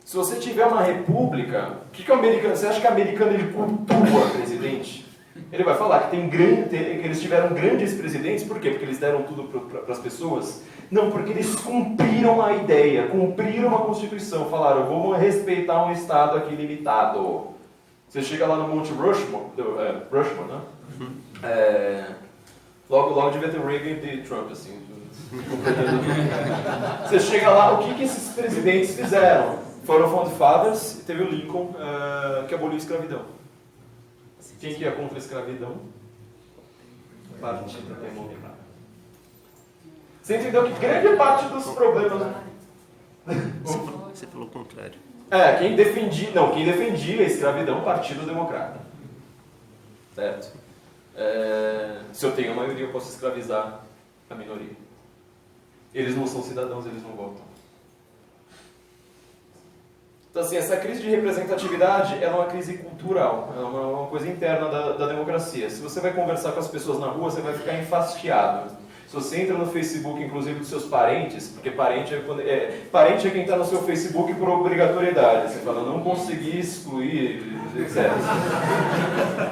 Se você tiver uma república, o que o americano, você acha que o americano ele cultua presidente? Ele vai falar que eles tiveram grandes presidentes, por quê? Porque eles deram tudo para as pessoas? Não, porque eles cumpriram a ideia, cumpriram a Constituição, falaram, vamos respeitar um Estado aqui limitado. Você chega lá no Monte Rushmore, né? Logo devia ter Reagan e Trump, assim. Você chega lá, o que esses presidentes fizeram? Foram Found Fathers e teve o Lincoln, que aboliu a escravidão. Quem que ia contra a escravidão? Partido Democrata. Você entendeu que grande parte dos problemas... Você falou o contrário. Quem defendia a escravidão, Partido Democrata. Certo? Se eu tenho a maioria, eu posso escravizar a minoria. Eles não são cidadãos, eles não votam. Então, assim, essa crise de representatividade ela é uma crise cultural, é uma coisa interna da democracia. Se você vai conversar com as pessoas na rua, você vai ficar enfastiado. Se você entra no Facebook, inclusive dos seus parentes, porque parente é quem está no seu Facebook por obrigatoriedade. Você fala, não consegui excluir, etc.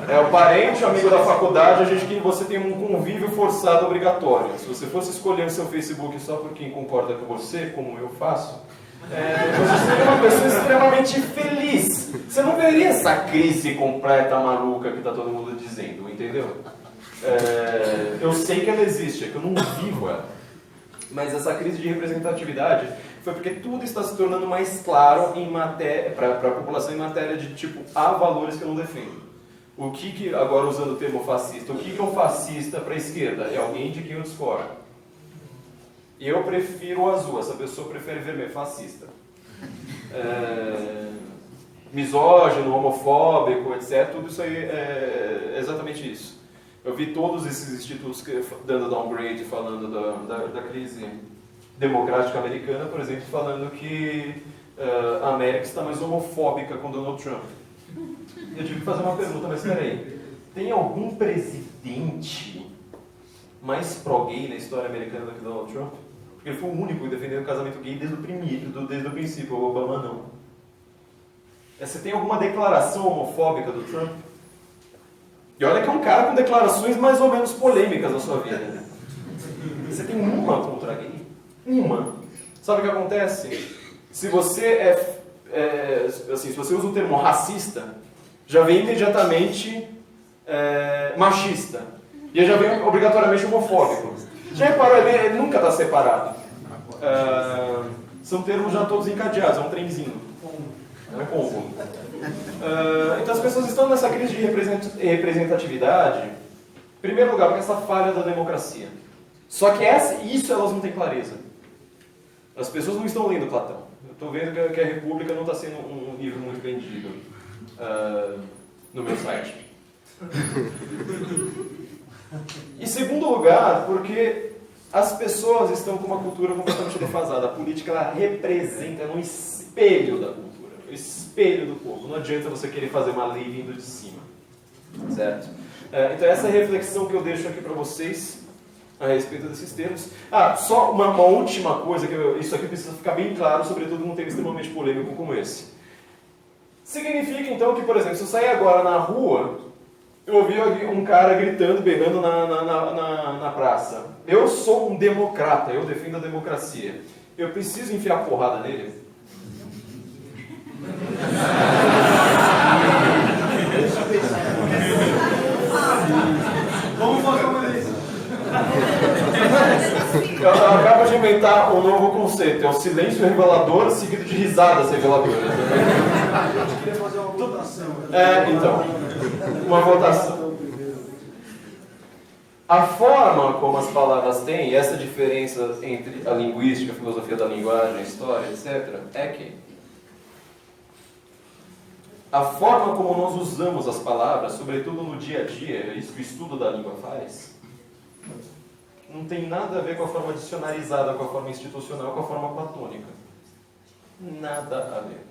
É o parente, o amigo da faculdade, a gente que você tem um convívio forçado obrigatório. Se você fosse escolher o seu Facebook só por quem concorda com você, como eu faço, você seria uma pessoa extremamente feliz. Você não veria essa crise completa, maluca que está todo mundo dizendo, entendeu? Eu sei que ela existe, é que eu não vivo ela. Mas essa crise de representatividade foi porque tudo está se tornando mais claro para a população em matéria de tipo, há valores que eu não defendo. Agora usando o termo fascista, o que é um fascista para a esquerda? É alguém de quem eu discordo. Eu prefiro o azul, essa pessoa prefere vermelho, fascista. Misógino, homofóbico, etc. Tudo isso aí é exatamente isso. Eu vi todos esses institutos dando downgrade, falando da crise democrática americana, por exemplo, falando que a América está mais homofóbica com Donald Trump. Eu tive que fazer uma pergunta, mas peraí, tem algum presidente mais pró-gay na história americana do que Donald Trump? Porque ele foi o único que defendeu o casamento gay desde o princípio, o Obama não. Você tem alguma declaração homofóbica do Trump? E olha que é um cara com declarações mais ou menos polêmicas na sua vida. Você tem uma contra gay? Uma. Sabe o que acontece? Se você se você usa o termo racista, já vem imediatamente machista. E já vem obrigatoriamente homofóbico. Já reparou? Ele nunca está separado. São termos já todos encadeados, é um trenzinho. É um combo. Então as pessoas estão nessa crise de representatividade, em primeiro lugar, por essa falha da democracia. Só que isso elas não têm clareza. As pessoas não estão lendo Platão. Eu estou vendo que a República não está sendo um livro muito vendido no meu site. Em segundo lugar, porque as pessoas estão com uma cultura completamente defasada. A política ela representa, é um espelho da cultura. O espelho do povo. Não adianta você querer fazer uma lei vindo de cima. Certo? Então essa é a reflexão que eu deixo aqui para vocês a respeito desses termos. Só uma última coisa, isso aqui precisa ficar bem claro, sobretudo num tema extremamente polêmico como esse. Significa então que, por exemplo, se eu sair agora na rua, eu ouvi um cara gritando, berrando na praça. Eu sou um democrata, eu defendo a democracia. Eu preciso enfiar porrada nele? Vamos fazer uma vez. Eu acabo de inventar um novo conceito. É o silêncio revelador seguido de risadas reveladoras. A gente queria fazer uma votação. Então. Uma votação. A forma como as palavras têm, e essa diferença entre a linguística, a filosofia da linguagem, a história, etc., é que a forma como nós usamos as palavras, sobretudo no dia a dia, isso que o estudo da língua faz, não tem nada a ver com a forma dicionarizada, com a forma institucional, com a forma platônica. Nada a ver.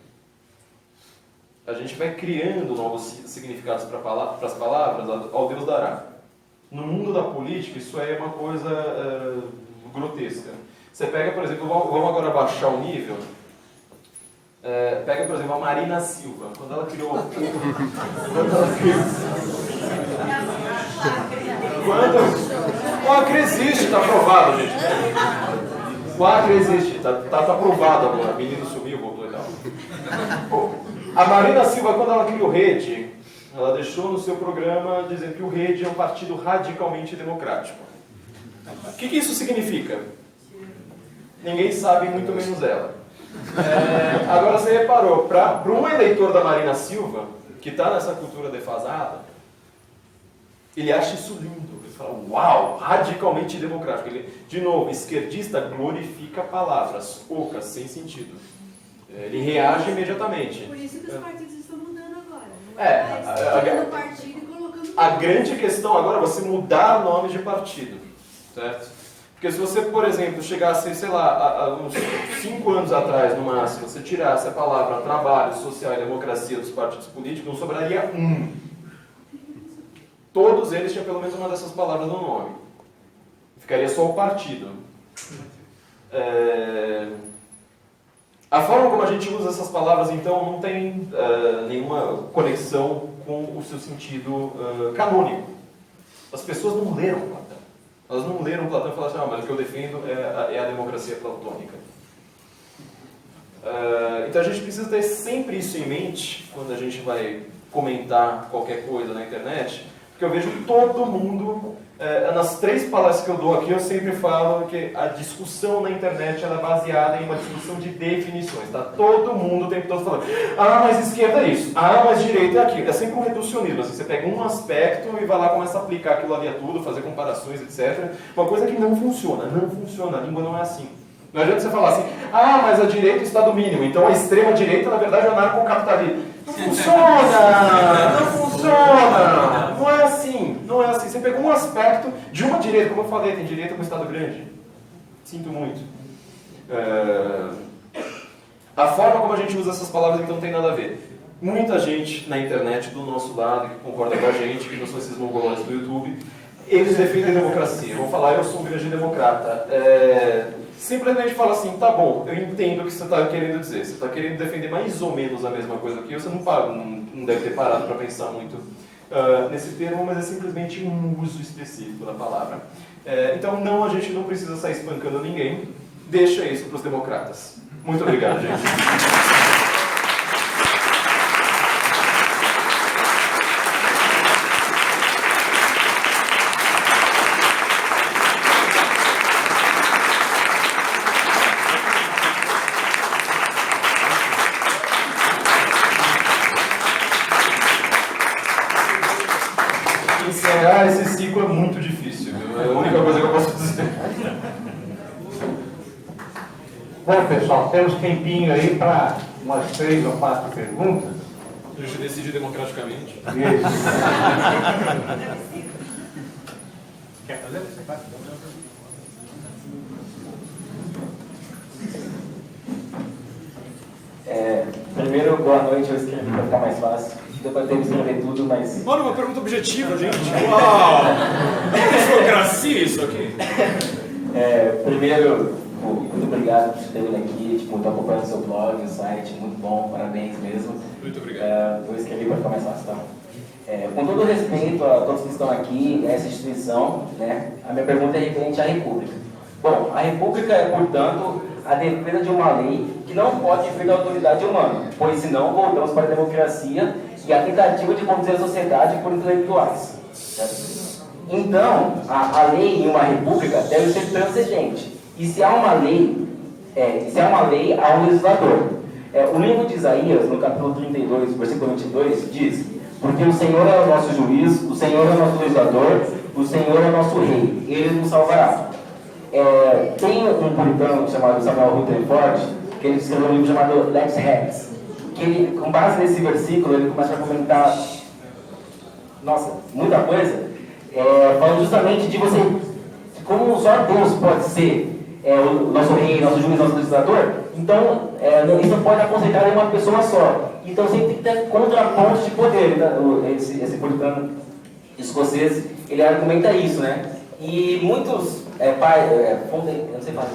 A gente vai criando novos significados para as palavras, ao Deus dará. No mundo da política, isso aí é uma coisa grotesca. Você pega, por exemplo, vamos agora baixar o nível. Pega, por exemplo, a Marina Silva. Quando ela criou... O Acre existe, está provado, gente. O Acre existe, está provado agora. O menino sumiu, voltou e tal. A Marina Silva, quando ela criou o Rede, ela deixou no seu programa dizendo que o Rede é um partido radicalmente democrático. O que isso significa? Ninguém sabe, muito menos ela. Agora você reparou, para um eleitor da Marina Silva, que está nessa cultura defasada, ele acha isso lindo. Ele fala, uau, radicalmente democrático. Ele, de novo, esquerdista glorifica palavras ocas, sem sentido. Ele reage imediatamente. Por isso que os partidos estão mudando agora. Tirando partido e colocando... A grande questão agora é você mudar o nome de partido. Certo? Porque se você, por exemplo, chegasse, sei lá, a uns 5 anos atrás, no máximo, você tirasse a palavra trabalho, social e democracia dos partidos políticos, não sobraria um. Todos eles tinham pelo menos uma dessas palavras no nome. Ficaria só o partido. A forma como a gente usa essas palavras, então, não tem nenhuma conexão com o seu sentido canônico. As pessoas não leram Platão. Elas não leram Platão e falaram assim, mas o que eu defendo é a democracia platônica. Então a gente precisa ter sempre isso em mente quando a gente vai comentar qualquer coisa na internet, porque eu vejo todo mundo, nas 3 palestras que eu dou aqui, eu sempre falo que a discussão na internet ela é baseada em uma discussão de definições. Está todo mundo o tempo todo falando, mas esquerda é isso, mas direita é aquilo. É sempre um reducionismo, assim, você pega um aspecto e vai lá, começa a aplicar aquilo ali a tudo, fazer comparações, etc. Uma coisa que não funciona, a língua não é assim. Não adianta você falar assim, mas a direita está do mínimo, então a extrema direita na verdade é anarcocapitalismo. Não funciona! Não funciona! Não é assim, não é assim. Você pegou um aspecto de uma direita, como eu falei, tem direita com Estado grande. Sinto muito. A forma como a gente usa essas palavras então não tem nada a ver. Muita gente na internet do nosso lado, que concorda com a gente, que não são esses mongolões do YouTube, eles defendem a democracia. Vão falar, eu sou um grande democrata. Simplesmente fala assim, tá bom, eu entendo o que você está querendo dizer. Você está querendo defender mais ou menos a mesma coisa que eu, você não deve ter parado para pensar muito nesse termo, mas é simplesmente um uso específico da palavra. Então, não, a gente não precisa sair espancando ninguém. Deixa isso para os democratas. Muito obrigado, gente. Encerrar esse ciclo é muito difícil, viu? É a única coisa que eu posso dizer. Bom, pessoal, temos tempinho aí para umas 3 ou 4 perguntas. A gente decide democraticamente. Isso. Quer fazer? Você faz? Primeiro, boa noite, eu escrevi para ficar mais fácil. Depois eu tenho que escrever tudo, mas... Olha, uma pergunta objetiva, gente. Uau! É democracia isso aqui? Primeiro, muito obrigado por ter vindo aqui, estou acompanhando o seu blog, o site, muito bom, parabéns mesmo. Muito obrigado. Eu escrevi para ficar mais fácil, então. Com todo respeito a todos que estão aqui, nessa instituição, né, a minha pergunta é referente à República. Bom, a República é, portanto, a defesa de uma lei que não pode vir da autoridade humana, pois senão voltamos para a democracia e a tentativa de conduzir a sociedade por intelectuais. Certo? Então, a lei em uma república deve ser transcendente. E se há uma lei, há um legislador. O livro de Isaías, no capítulo 32, versículo 22, diz: porque o Senhor é o nosso juiz, o Senhor é o nosso legislador, o Senhor é o nosso rei, ele nos salvará. Tem um puritano chamado Samuel Rutherford, que ele escreveu um livro chamado Lex Rex, que ele, com base nesse versículo, ele começa a comentar, muita coisa, falando justamente de como só Deus pode ser o nosso rei, nosso juiz, nosso legislador. Então, isso não pode concentrar em uma pessoa só. Então, sempre tem que ter contrapontos de poder. Né? Esse puritano escocês, ele argumenta isso, né? E muitos eu não sei falar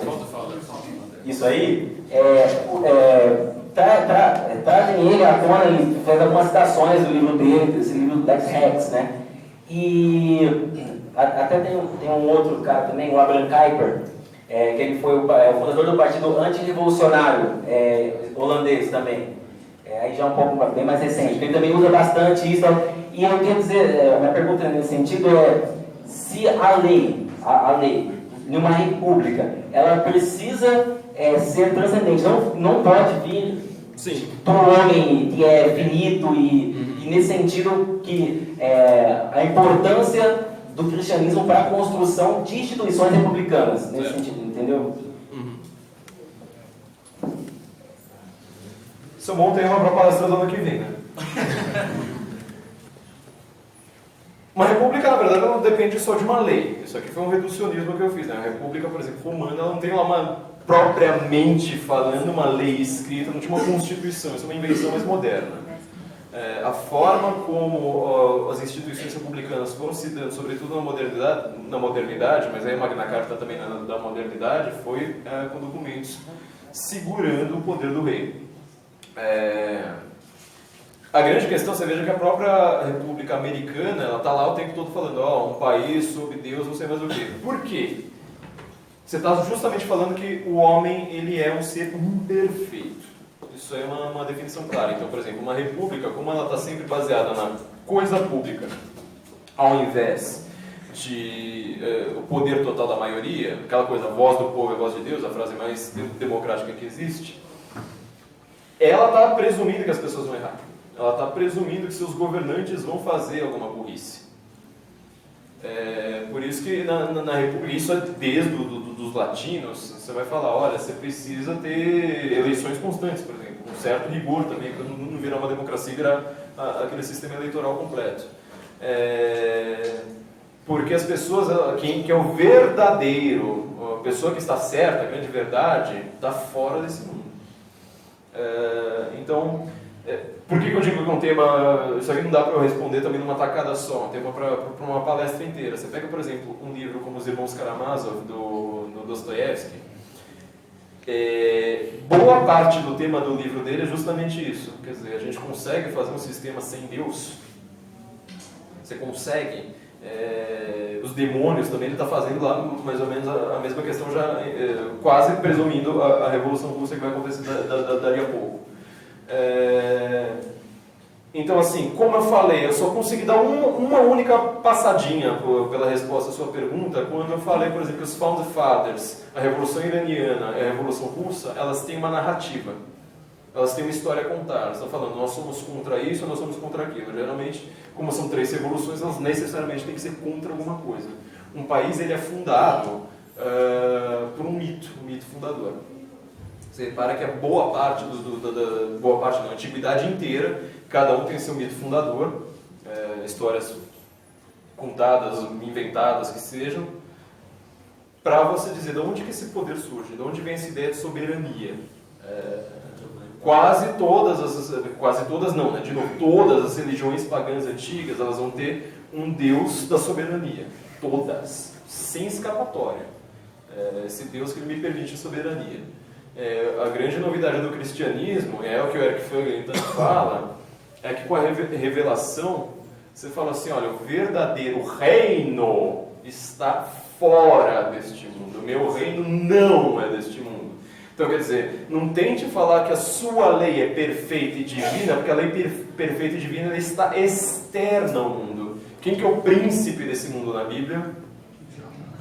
isso aí, trazem ele à tona e faz algumas citações do livro dele, desse livro Lex Rex, né? E até tem um outro cara também, o Abraham Kuyper, que ele foi o fundador do partido antirrevolucionário holandês também. Aí já é um pouco bem mais recente. Ele também usa bastante isso. E eu quero dizer, a minha pergunta nesse sentido é: se a lei, em uma república, ela precisa ser transcendente, não pode vir do homem que é finito e nesse sentido que a importância do cristianismo para a construção de instituições republicanas, nesse sentido, entendeu? Seu bom tem uma para palestra do ano que vem, né? Uma república, na verdade, não depende só de uma lei. Isso aqui foi um reducionismo que eu fiz, né? A república, por exemplo, romana, ela não tem lá uma, propriamente falando, uma lei escrita, não tinha uma constituição, isso é uma invenção mais moderna. A forma como as instituições republicanas foram se dando, sobretudo na modernidade, mas aí a Magna Carta também da modernidade, foi com documentos segurando o poder do rei. A grande questão, você veja que a própria República Americana, ela está lá o tempo todo falando, um país sob Deus, não sei mais o quê. Por quê? Você está justamente falando que o homem, ele é um ser imperfeito. Isso é uma definição clara. Então, por exemplo, uma república, como ela está sempre baseada na coisa pública, ao invés de o poder total da maioria, aquela coisa, voz do povo é voz de Deus, a frase mais democrática que existe, ela está presumindo que as pessoas vão errar. Ela está presumindo que seus governantes vão fazer alguma burrice. Por isso que na República, isso é desde dos latinos, você vai falar, olha, você precisa ter eleições constantes, por exemplo, com certo rigor também, para não virar uma democracia e virar aquele sistema eleitoral completo. Porque as pessoas, quem é o verdadeiro, a pessoa que está certa, a grande verdade, está fora desse mundo. Então, por que eu digo que é um tema, isso aqui não dá para eu responder também numa tacada só, um tema para uma palestra inteira. Você pega, por exemplo, um livro como Os Irmãos Karamazov, do Dostoiévski, boa parte do tema do livro dele é justamente isso. Quer dizer, a gente consegue fazer um sistema sem Deus? Você consegue? Os demônios também, ele está fazendo lá mais ou menos a mesma questão, já quase presumindo a Revolução Russa que vai acontecer dali a pouco. Então, assim, como eu falei, eu só consegui dar uma única passadinha pela resposta à sua pergunta quando eu falei, por exemplo, que os Founding Fathers, a Revolução Iraniana e a Revolução Russa, elas têm uma narrativa, elas têm uma história a contar. Elas estão falando, nós somos contra isso, nós somos contra aquilo. Geralmente, como são 3 revoluções, elas necessariamente têm que ser contra alguma coisa. Um país, ele é fundado por um mito fundador. Você repara que a boa parte da antiguidade inteira, cada um tem seu mito fundador, histórias contadas, inventadas que sejam, para você dizer de onde que esse poder surge, de onde vem essa ideia de soberania. Quase todas não, né? De novo, todas as religiões pagãs antigas, elas vão ter um Deus da soberania. Todas, sem escapatória. Esse Deus que me permite a soberania. A grande novidade do cristianismo, é o que o Eric Fagel tanto fala, é que com a revelação, você fala assim, olha, o verdadeiro reino está fora deste mundo. O meu reino não é deste mundo. Então, quer dizer, não tente falar que a sua lei é perfeita e divina, porque a lei perfeita e divina ela está externa ao mundo. Quem que é o príncipe desse mundo na Bíblia?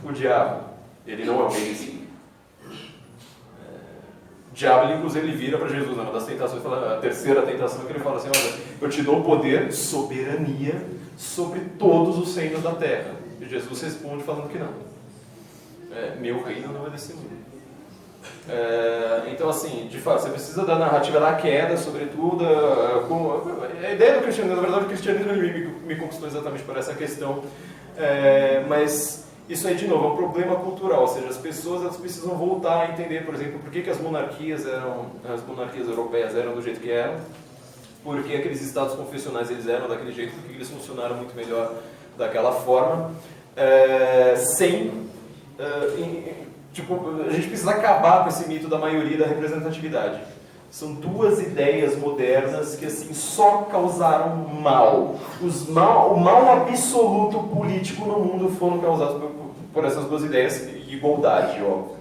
O diabo. Ele não é o rei desse mundo. O diabo, inclusive, ele vira para Jesus, uma das tentações, a terceira tentação, que ele fala assim, olha, eu te dou poder, soberania, sobre todos os reinos da terra. E Jesus responde falando que não. Meu reino não é desse mundo. Então, assim, de fato, você precisa da narrativa da queda, sobretudo. A ideia do cristianismo, na verdade, o cristianismo me conquistou exatamente por essa questão. Mas isso aí, de novo, é um problema cultural, ou seja, as pessoas elas precisam voltar a entender, por exemplo, por que as monarquias europeias eram do jeito que eram, por que aqueles estados confessionais eles eram daquele jeito, por que eles funcionaram muito melhor daquela forma, a gente precisa acabar com esse mito da maioria e da representatividade. São 2 ideias modernas que assim só causaram mal. O mal absoluto político no mundo foram causados por essas 2 ideias, e igualdade, óbvio.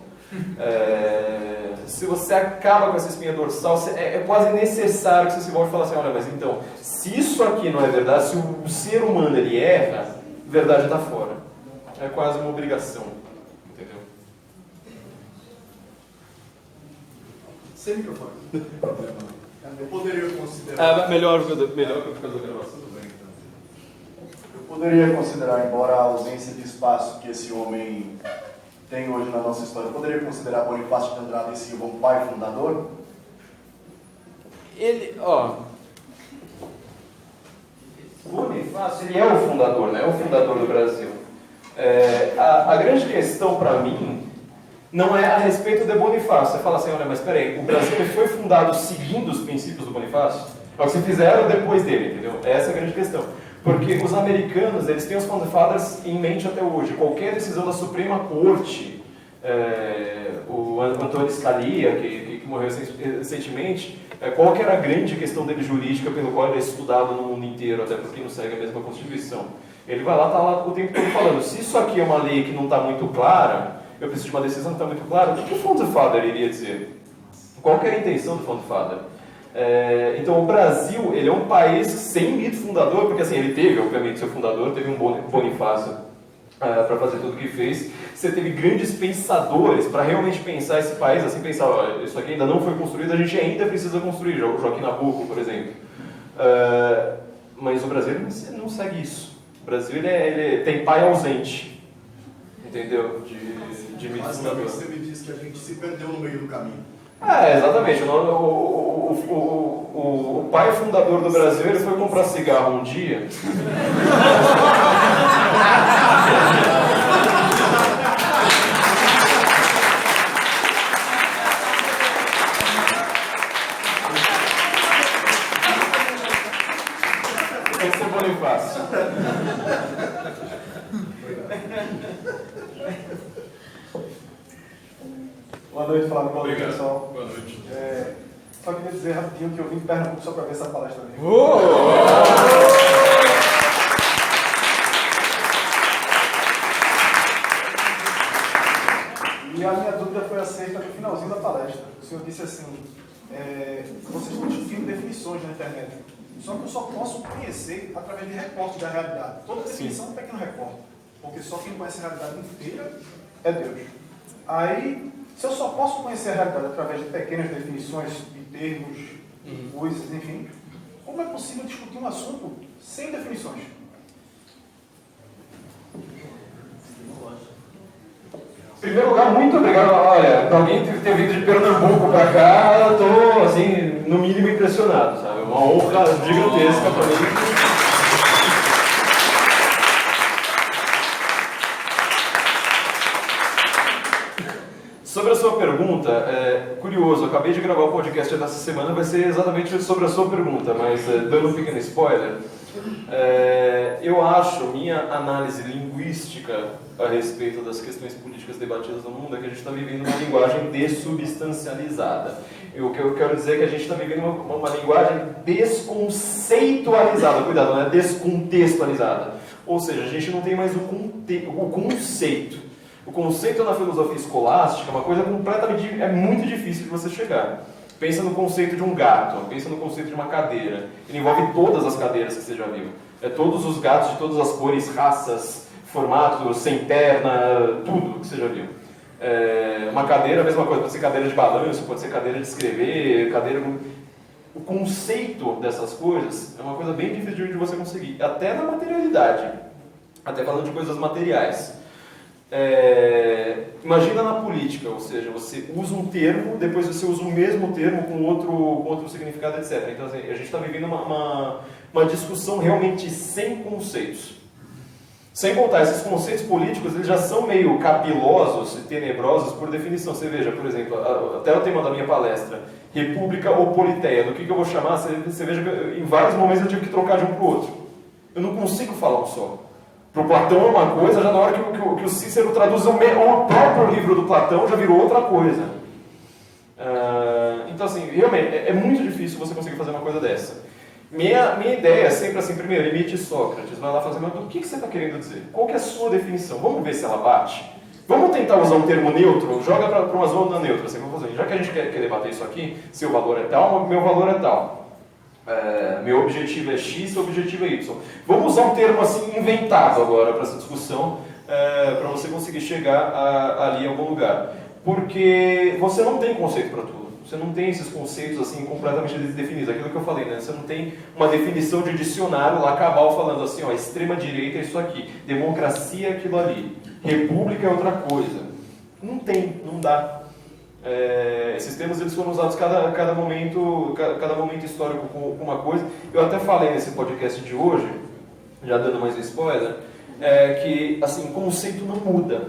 Se você acaba com essa espinha dorsal, é quase necessário que você se volte e fale assim, olha, mas então, se isso aqui não é verdade, se o ser humano ele erra, a verdade está fora. É quase uma obrigação. Entendeu? Sem microfone. Eu poderia considerar... Melhor que eu ficar da gravação. Tudo bem, então. Eu poderia considerar, embora a ausência de espaço que esse homem tem hoje na nossa história, eu poderia considerar Bonifácio de Andrade e Silva um pai fundador? Bonifácio, ele é o fundador, né? É o fundador do Brasil. A grande questão para mim não é a respeito de Bonifácio. Você fala assim, olha, mas peraí, o Brasil foi fundado seguindo os princípios do Bonifácio? É o que se fizeram depois dele, entendeu? Essa é a grande questão. Porque os americanos, eles têm os Founding Fathers em mente até hoje. Qualquer decisão da Suprema Corte, o Antônio Scalia, que morreu recentemente, qual que era a grande questão dele jurídica pelo qual ele é estudado no mundo inteiro, até porque não segue a mesma Constituição. Ele vai lá, está lá o tempo todo falando, se isso aqui é uma lei que não está muito clara, eu preciso de uma decisão que está muito clara, o que o Founding Father iria dizer? Qual que era a intenção do Founding Father? Então o Brasil, ele é um país sem mito fundador, porque assim, ele teve, obviamente, seu fundador, teve um Bonifácio para fazer tudo o que fez. Você teve grandes pensadores para realmente pensar esse país, assim, pensar, olha, isso aqui ainda não foi construído, a gente ainda precisa construir, o Joaquim Nabuco, por exemplo. Mas o Brasil não segue isso. O Brasil ele tem pai ausente, entendeu? De mito fundador. Você me disse que a gente se perdeu no meio do caminho. Exatamente. O pai fundador do Brasil, ele foi comprar cigarro um dia. Tem que ser Bonifácio. Boa noite, Flávio. Boa noite, pessoal. Boa noite. Só queria dizer rapidinho que eu vim de Pernambuco só para ver essa palestra mesmo. E a minha dúvida foi acerca do finalzinho da palestra. O senhor disse assim, vocês estão discutindo definições na internet. Só que eu só posso conhecer através de recortes da realidade. Toda definição é um pequeno recorte. Porque só quem conhece a realidade inteira é Deus. Aí, se eu só posso conhecer a realidade através de pequenas definições de termos, de coisas, enfim, como é possível discutir um assunto sem definições? Em primeiro lugar, muito obrigado. Olha, para alguém ter vindo de Pernambuco para cá, eu estou, assim, no mínimo impressionado, sabe? Uma honra gigantesca para mim. Sobre a sua pergunta, curioso, eu acabei de gravar o podcast dessa semana, vai ser exatamente sobre a sua pergunta, mas dando um pequeno spoiler, eu acho, minha análise linguística a respeito das questões políticas debatidas no mundo é que a gente está vivendo uma linguagem dessubstancializada. O que eu quero dizer é que a gente está vivendo uma linguagem desconceitualizada, cuidado, não é descontextualizada. Ou seja, a gente não tem mais o conceito. O conceito na filosofia escolástica é uma coisa completamente... é muito difícil de você chegar. Pensa no conceito de um gato, pensa no conceito de uma cadeira. Ele envolve todas as cadeiras que você já viu. Todos os gatos de todas as cores, raças, formatos, sem perna, tudo que você já viu. Uma cadeira, a mesma coisa, pode ser cadeira de balanço, pode ser cadeira de escrever, cadeira... O conceito dessas coisas é uma coisa bem difícil de você conseguir, até na materialidade, até falando de coisas materiais. Imagina na política, ou seja, você usa um termo, depois você usa o mesmo termo com outro significado, etc. Então assim, a gente está vivendo uma discussão realmente sem conceitos. Sem contar, esses conceitos políticos, eles já são meio capilosos e tenebrosos por definição. Você veja, por exemplo, até o tema da minha palestra, república ou politeia, do que eu vou chamar, você veja que em vários momentos eu tive que trocar de um para o outro. Eu não consigo falar um só. Para o Platão é uma coisa, já na hora que o Cícero traduz o próprio livro do Platão, já virou outra coisa. Então, assim, realmente, é muito difícil você conseguir fazer uma coisa dessa. Minha ideia é sempre assim, primeiro, imite Sócrates, vai lá fazer, mas o que você está querendo dizer? Qual que é a sua definição? Vamos ver se ela bate? Vamos tentar usar um termo neutro, joga para uma zona neutra, assim, vamos fazer. Já que a gente quer debater isso aqui, seu valor é tal, meu valor é tal. Meu objetivo é X, seu objetivo é Y. Vamos usar um termo assim inventado agora para essa discussão, para você conseguir chegar ali em algum lugar. Porque você não tem conceito para tudo. Você não tem esses conceitos assim completamente definidos. Aquilo que eu falei, né? Você não tem uma definição de dicionário lá cabal falando assim, ó, extrema direita é isso aqui, democracia é aquilo ali, república é outra coisa. Não tem, não dá. Esses termos eles foram usados cada momento histórico com uma coisa. Eu até falei nesse podcast de hoje já dando mais um spoiler, é que, assim, conceito não muda.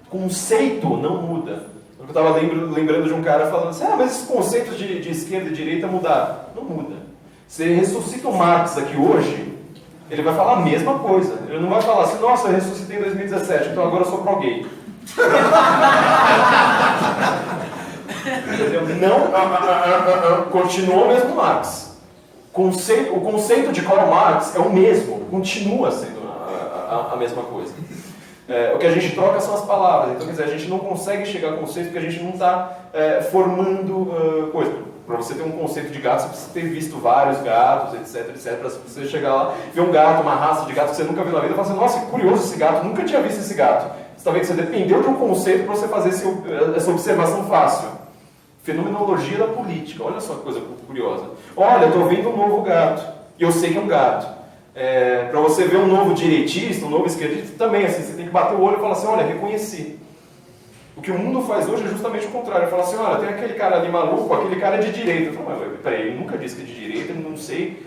Conceito não muda. Eu estava lembrando de um cara falando assim, mas esses conceitos de esquerda e direita mudaram. Não muda. Você ressuscita o Marx aqui hoje, ele vai falar a mesma coisa. Ele não vai falar assim, nossa, eu ressuscitei em 2017, então agora eu sou pró-gay. Não, continua o mesmo Marx. O conceito de Karl Marx é o mesmo, continua sendo a mesma coisa. O que a gente troca são as palavras. Então, quer dizer, a gente não consegue chegar a conceito porque a gente não está formando coisa. Para você ter um conceito de gato, você precisa ter visto vários gatos, etc. Para você chegar lá, ver um gato, uma raça de gato que você nunca viu na vida, e falar assim, nossa, que curioso esse gato, nunca tinha visto esse gato. Você está vendo que você dependeu de um conceito para você fazer essa observação fácil. Fenomenologia da política, olha só que coisa curiosa. Olha, eu estou vendo um novo gato, e eu sei que é um gato. Para você ver um novo direitista, um novo esquerdista, também assim, você tem que bater o olho e falar assim, olha, reconheci. O que o mundo faz hoje é justamente o contrário. Fala assim, olha, tem aquele cara ali maluco, aquele cara é de direita. Eu falo, peraí, ele nunca disse que é de direita, eu não sei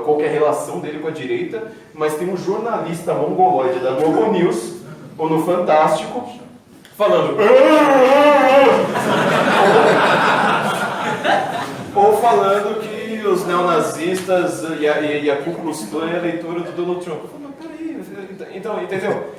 qual que é a relação dele com a direita, mas tem um jornalista mongoloide da Globo News, ou no Fantástico, falando... ou falando que os neonazistas e a Ku Klux Klan é a leitura do Donald Trump. Eu falo, mas peraí, então, entendeu?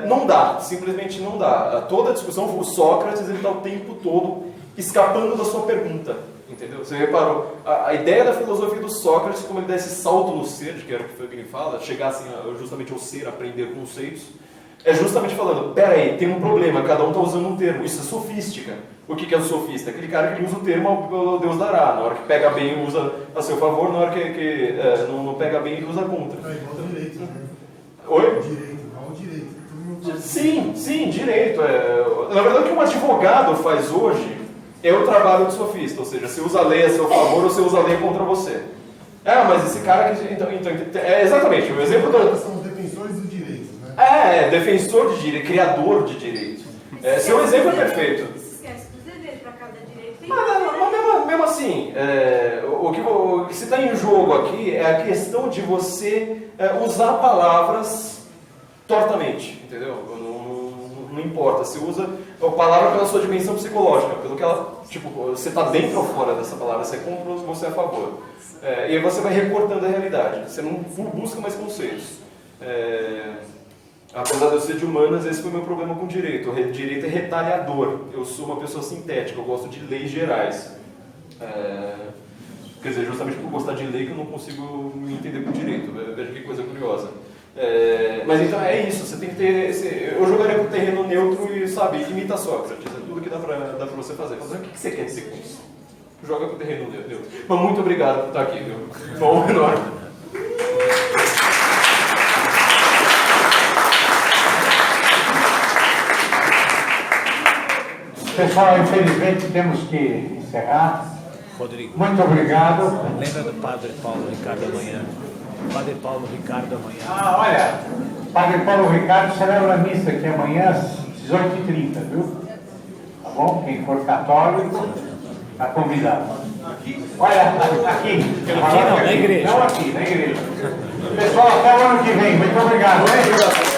Não dá, simplesmente não dá. Toda a discussão, o Sócrates está o tempo todo escapando da sua pergunta, entendeu? Você reparou, a ideia da filosofia do Sócrates, como ele dá esse salto no ser, que era o que ele fala, chegar assim, justamente ao ser, aprender conceitos, é justamente falando, peraí, tem um problema, cada um está usando um termo, isso é sofística. O que é o sofista? Aquele cara que usa o termo ao Deus dará, na hora que pega bem usa a seu favor, na hora que não pega bem ele usa contra. Igual direito, né? Oi? Direito. Sim, direito. Na verdade, o que um advogado faz hoje é o trabalho do sofista, ou seja, você usa a lei a seu favor ou você usa a lei contra você. Mas esse cara que... Então, exatamente, o exemplo do... São os defensores do direito, né? Defensor de direito, criador de direito. Seu exemplo é perfeito. Se esquece dos deveres para cada direito. Mas mesmo assim, o que se está em jogo aqui é a questão de você usar palavras tortamente, entendeu? Não importa, você usa a palavra pela sua dimensão psicológica, pelo que ela, tipo, você está dentro ou fora dessa palavra, você é contra ou você é a favor. E aí você vai recortando a realidade, você não busca mais conceitos. Apesar de eu ser de humanas, esse foi o meu problema com o direito. O direito é retalhador, eu sou uma pessoa sintética, eu gosto de leis gerais. Quer dizer, justamente por gostar de lei que eu não consigo me entender com direito, veja que coisa curiosa. Mas então é isso, você tem que ter eu jogaria pro terreno neutro e, sabe, imita Sócrates, é tudo que dá pra você fazer. Mas o que você quer dizer com isso? Joga pro terreno neutro. Mas muito obrigado por estar aqui, viu? Bom, enorme. Pessoal, infelizmente temos que encerrar. Rodrigo, Muito obrigado. lembra do Padre Paulo Ricardo amanhã? Padre Paulo Ricardo amanhã. Olha, Padre Paulo Ricardo celebra a missa aqui amanhã às 18h30, viu? Tá bom? Quem for católico, está convidado. Olha, aqui. Aqui não, na igreja. Não aqui, na igreja. Pessoal, até o ano que vem. Muito obrigado. Obrigado.